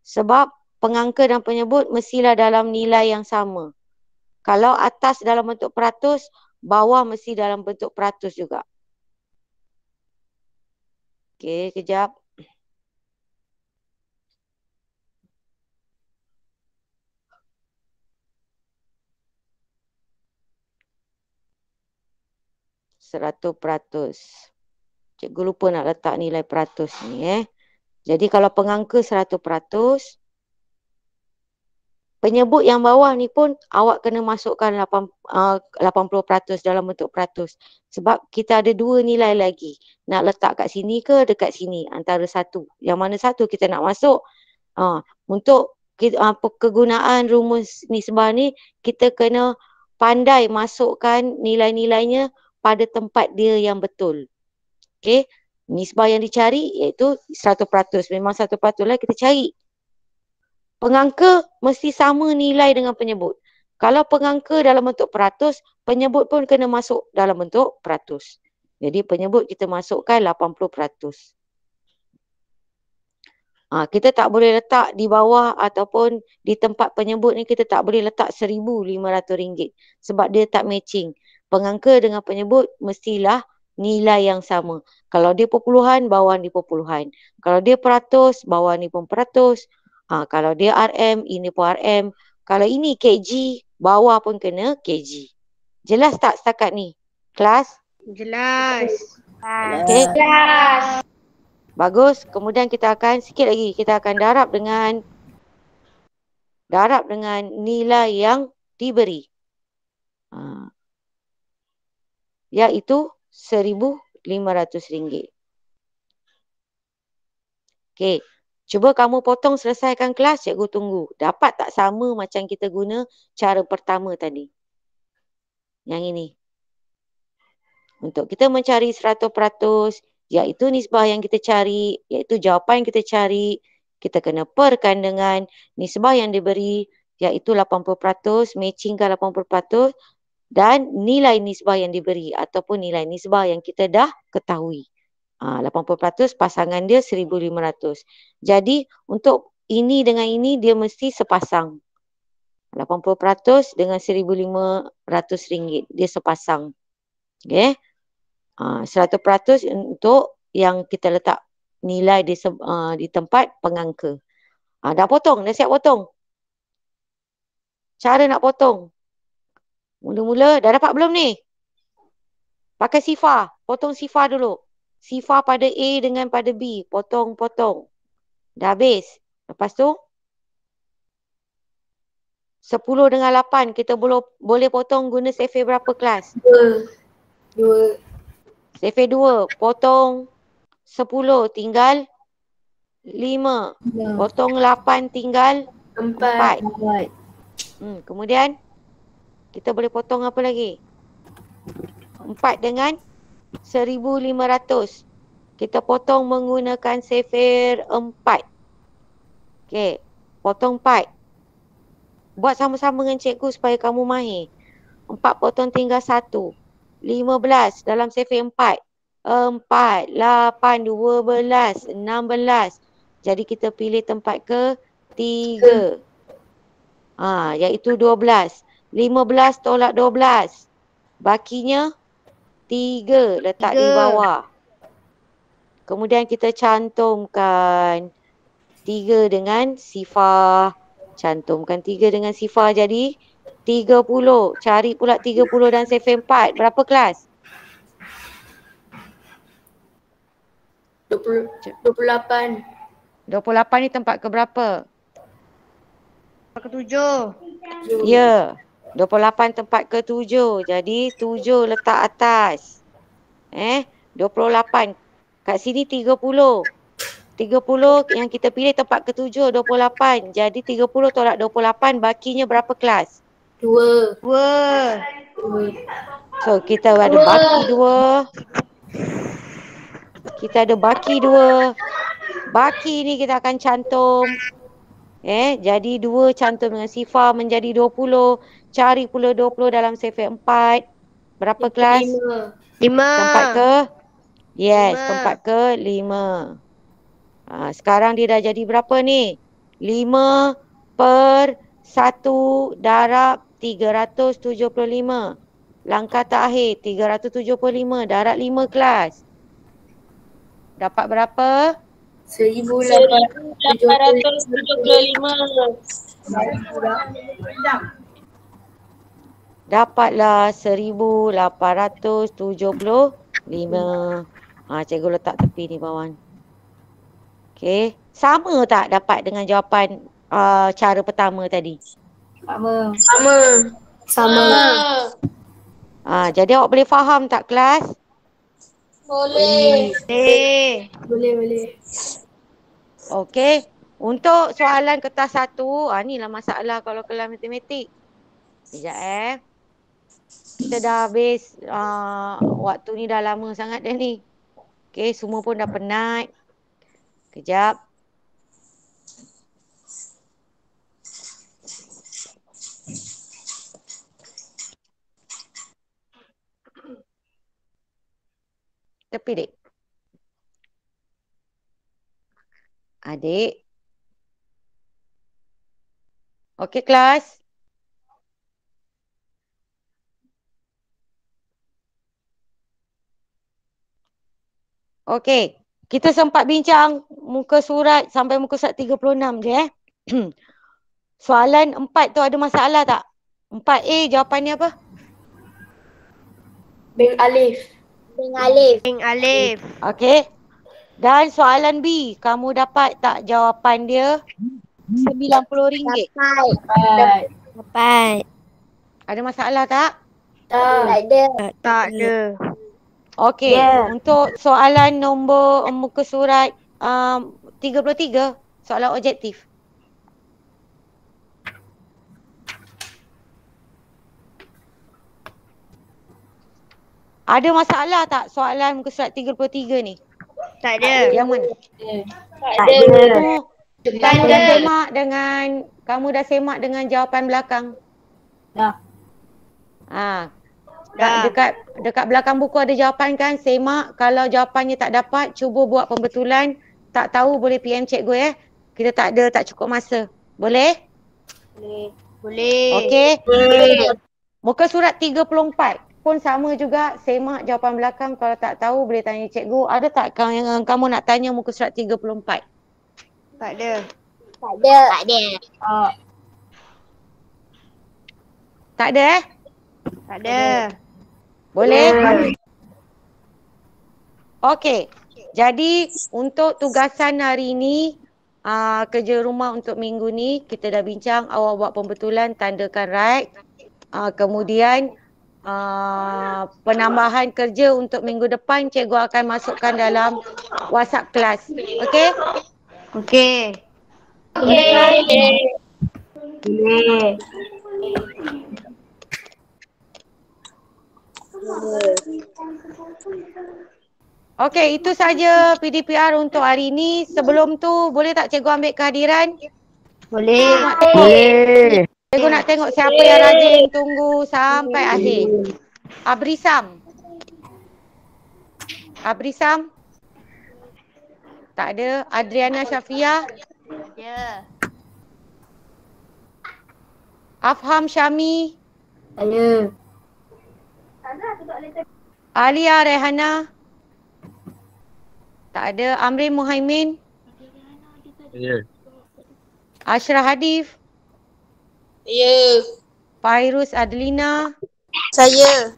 Sebab pengangka dan penyebut mestilah dalam nilai yang sama. Kalau atas dalam bentuk peratus, bawah mesti dalam bentuk peratus juga. Okey, kejap. %100. Cikgu lupa nak letak nilai peratus ni. Jadi kalau pengangka 100%, penyebut yang bawah ni pun awak kena masukkan 80% dalam bentuk peratus. Sebab kita ada dua nilai lagi. Nak letak kat sini ke dekat sini. Antara satu. Yang mana satu kita nak masuk. Untuk kegunaan rumus nisbah ni, kita kena pandai masukkan nilai-nilainya pada tempat dia yang betul. Okey. Nisbah yang dicari iaitu 100%. Memang 100% lah kita cari. Pengangka mesti sama nilai dengan penyebut. Kalau pengangka dalam bentuk peratus, penyebut pun kena masuk dalam bentuk peratus. Jadi penyebut kita masukkan 80%. Kita tak boleh letak di bawah ataupun di tempat penyebut ni kita tak boleh letak RM1,500. Sebab dia tak matching. Pengangka dengan penyebut mestilah nilai yang sama. Kalau dia perpuluhan, bawah ni perpuluhan. Kalau dia peratus, bawah ni pun peratus. Kalau dia RM, ini pun RM. Kalau ini kg, bawah pun kena kg. Jelas tak setakat ni? Kelas? Jelas. Okay. Jelas. Bagus. Kemudian kita akan, sikit lagi, kita akan darab dengan nilai yang diberi. Iaitu RM1,500. Okey. Cuba kamu potong selesaikan kelas, cikgu tunggu. Dapat tak sama macam kita guna cara pertama tadi? Yang ini. Untuk kita mencari 100%, iaitu nisbah yang kita cari, iaitu jawapan yang kita cari, kita kena perkan dengan nisbah yang diberi, iaitu 80%, matchingkan 80%, dan nilai nisbah yang diberi ataupun nilai nisbah yang kita dah ketahui. 80% pasangan dia 1,500. Jadi untuk ini dengan ini dia mesti sepasang. 80% dengan RM1,500 dia sepasang. Okey. 100% untuk yang kita letak nilai di tempat pengangka. Dah potong, dah siap potong. Cara nak potong. Mula-mula, dah dapat belum ni? Pakai sifar. Potong sifar dulu. Sifar pada A dengan pada B. Potong-potong. Dah habis. Lepas tu, 10 dengan 8. Kita boleh potong guna sefer berapa kelas? 2. Sefer 2. Potong 10 tinggal 5. Potong 8 tinggal 4. 4. Kemudian, kita boleh potong apa lagi? 4 dengan 1500. Kita potong menggunakan sefer 4. Okey. Potong 4. Buat sama-sama dengan cikgu supaya kamu mahir. 4 potong tinggal 1. 15 dalam sefer 4. 4, 8, 12, 16. Jadi kita pilih tempat ke 3. Iaitu 12. 15 tolak 12. Bakinya 3 letak di 3. bawah. Kemudian kita cantumkan 3 dengan sifar. Cantumkan 3 dengan sifar jadi 30. Cari pula 30 dan sefer 4. Berapa kelas? 28. 28 ni tempat ke berapa? Ke-7. Ya. 28 tempat ke 7. Jadi 7 letak atas. 28. Kat sini 30. 30 yang kita pilih tempat ke-7, 28. Jadi 30 tolak 28, bakinya berapa kelas? 2. 2. So, kita ada baki 2. Kita ada baki 2. Baki ni kita akan cantum. Jadi 2 cantum dengan sifar menjadi 20. Cari pula 20 dalam sefer 4. Berapa kelas? 5. 5. Tempat ke? Yes, 5. tempat ke 5. Sekarang dia dah jadi berapa ni? 5 per 1 darab 375. Langkah terakhir 375 darab 5 kelas. Dapat berapa? 1875. Dapatlah 1875. Cikgu letak tepi ni bawah. Okey. Sama tak dapat dengan jawapan cara pertama tadi? Sama. Jadi awak boleh faham tak kelas? Boleh. Boleh. Okey. Untuk soalan kertas 1, inilah masalah kalau kelas matematik. Sekejap Kita dah habis waktu ni dah lama sangat dah ni. Okey, semua pun dah penat. Kejap. Tepi dek. Adik. Okey kelas. Okey. Kita sempat bincang muka surat sampai muka surat 36 je Soalan 4 tu ada masalah tak? 4A jawapannya apa? Beng Alif. Okey. Dan soalan B, kamu dapat tak jawapan dia? RM90. Dapat. Ada masalah tak? Tak ada. Okey. Untuk soalan nombor muka surat 33, soalan objektif. Ada masalah tak soalan muka surat 33 ni? Tak ada. Yang mana? Tak ada. Kamu dah semak dengan jawapan belakang? Dah. Dah. Dekat belakang buku ada jawapan kan? Semak. Kalau jawapannya tak dapat, cuba buat pembetulan. Tak tahu boleh PM cikgu Kita tak cukup masa. Boleh? Boleh. Okey. Muka surat 34 pun sama juga, semak jawapan belakang. Kalau tak tahu boleh tanya cikgu. Ada tak yang kamu nak tanya muka surat 34? Tak ada. Tak ada. Tak ada. Tak ada Tak ada. Boleh? Okey. Jadi untuk tugasan hari ini, kerja rumah untuk minggu ni kita dah bincang, awak buat pembetulan, tandakan right. Kemudian penambahan kerja untuk minggu depan cikgu akan masukkan dalam WhatsApp kelas. Okey? Okey. Okey, itu saja PDPR untuk hari ini. Sebelum tu boleh tak cikgu ambil kehadiran? Boleh. Boleh. Cikgu nak tengok siapa yang rajin tunggu sampai akhir. Abrisam. Abrisam? Tak ada. Adriana Syafia? Ya. Afham Syami? Ada. Alia Rehana? Tak ada. Amrin Muhaimin? Ya. Ashraf Hadif? Ya. Fairuz Adlina? Saya.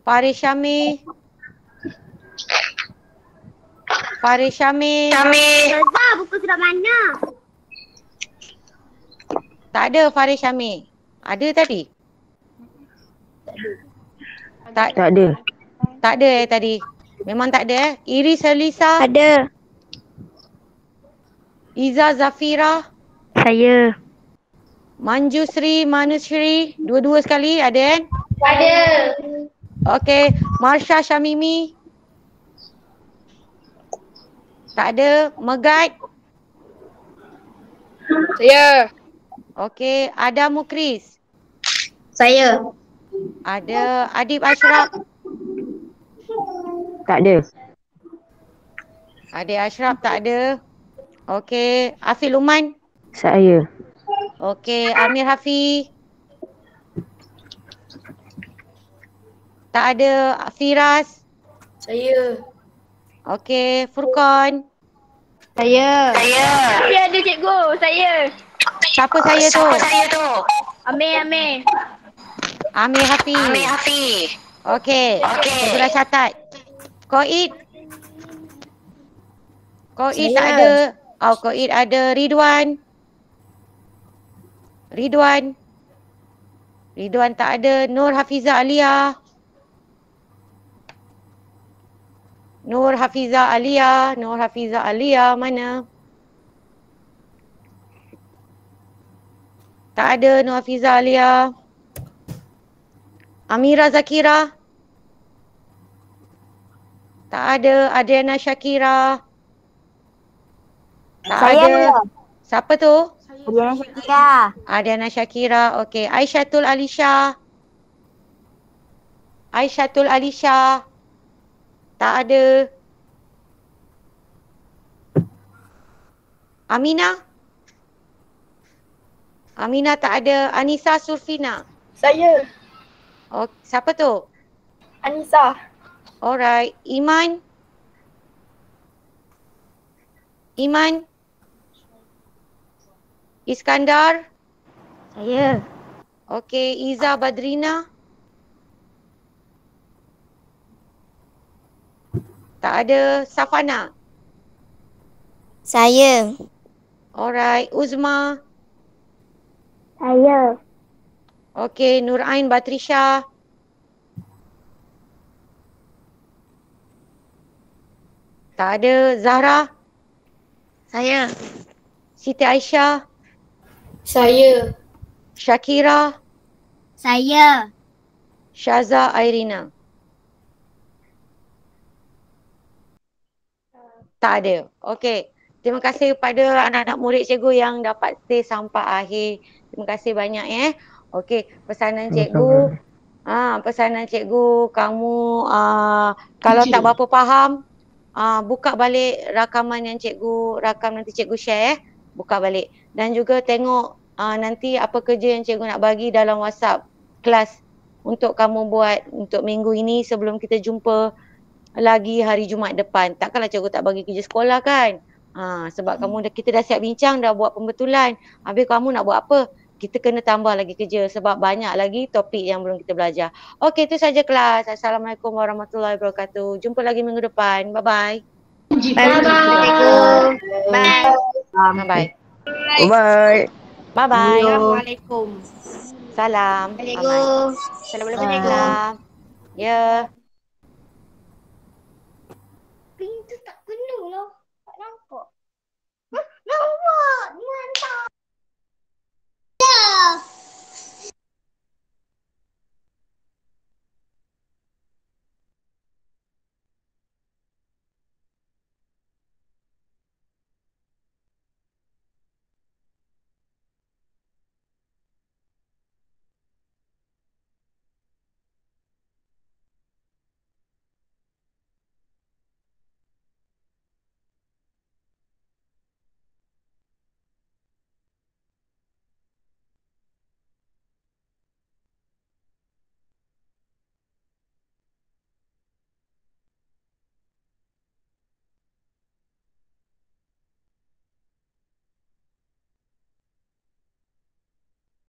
Faris Syamil? Faris Syamil? Ustazah, buku surat mana? Tak ada Faris Syamil. Ada tadi? Tak ada. Tak ada tadi. Memang tak ada Iris Elisa? Ada. Iza Zafira? Saya. Manjusri Manusri? Dua-dua sekali ada kan? Ada. Okey. Marsha Syamimi? Tak ada. Megat? Saya. Okey. Ada Mukris? Saya. Ada. Adib Ashraf? Tak ada. Adik Ashraf tak ada. Okey. Afil Uman? Saya. Okey. Amir Hafiz? Tak ada. Firas? Saya. Okey. Furqan? Saya. Saya ada cikgu. Saya. Siapa saya tu? Amir. Amir Hafiz. Okey. Cikgu dah catat. Koid? Koid tak ada. Koid ada. Ridwan? Ridwan tak ada. Nur Hafiza Alia? Nur Hafiza Alia mana? Tak ada Nur Hafiza Alia. Amira Zakira? Tak ada. Adriana Syakira? Tak ada. Siapa tu? Adriana Syakira. Adriana Syakira. Okey. Aisyatul Alisha? Tak ada. Amina tak ada. Anissa Surfina? Saya. Oh, siapa tu? Anissa. Alright. Iman? Iskandar? Saya. Okey. Iza Badrina? Tak ada. Safana? Saya. Alright. Uzma? Saya. Okey. Nurain Batrisha? Tak ada. Zahra? Saya. Siti Aisyah? Saya. Syakira? Saya. Syaza Airina? Tak ada. Okey. Terima kasih kepada anak-anak murid cikgu yang dapat stay sampai akhir. Terima kasih banyak Okey, pesanan cikgu. Pesanan cikgu, kamu kalau tak berapa faham, buka balik rakaman yang cikgu rakam, nanti cikgu share buka balik. Dan juga tengok nanti apa kerja yang cikgu nak bagi dalam WhatsApp kelas untuk kamu buat untuk minggu ini sebelum kita jumpa lagi hari Jumaat depan. Takkanlah cikgu tak bagi kerja sekolah kan? Sebab kita dah siap bincang, dah buat pembetulan. Habis kamu nak buat apa? Kita kena tambah lagi kerja sebab banyak lagi topik yang belum kita belajar. Okey, itu saja kelas. Assalamualaikum warahmatullahi wabarakatuh. Jumpa lagi minggu depan. Bye-bye. Assalamualaikum. Bye. Bye-bye. Bye. Bye-bye. Assalamualaikum. Salam. Assalamualaikum. Salam. Ya.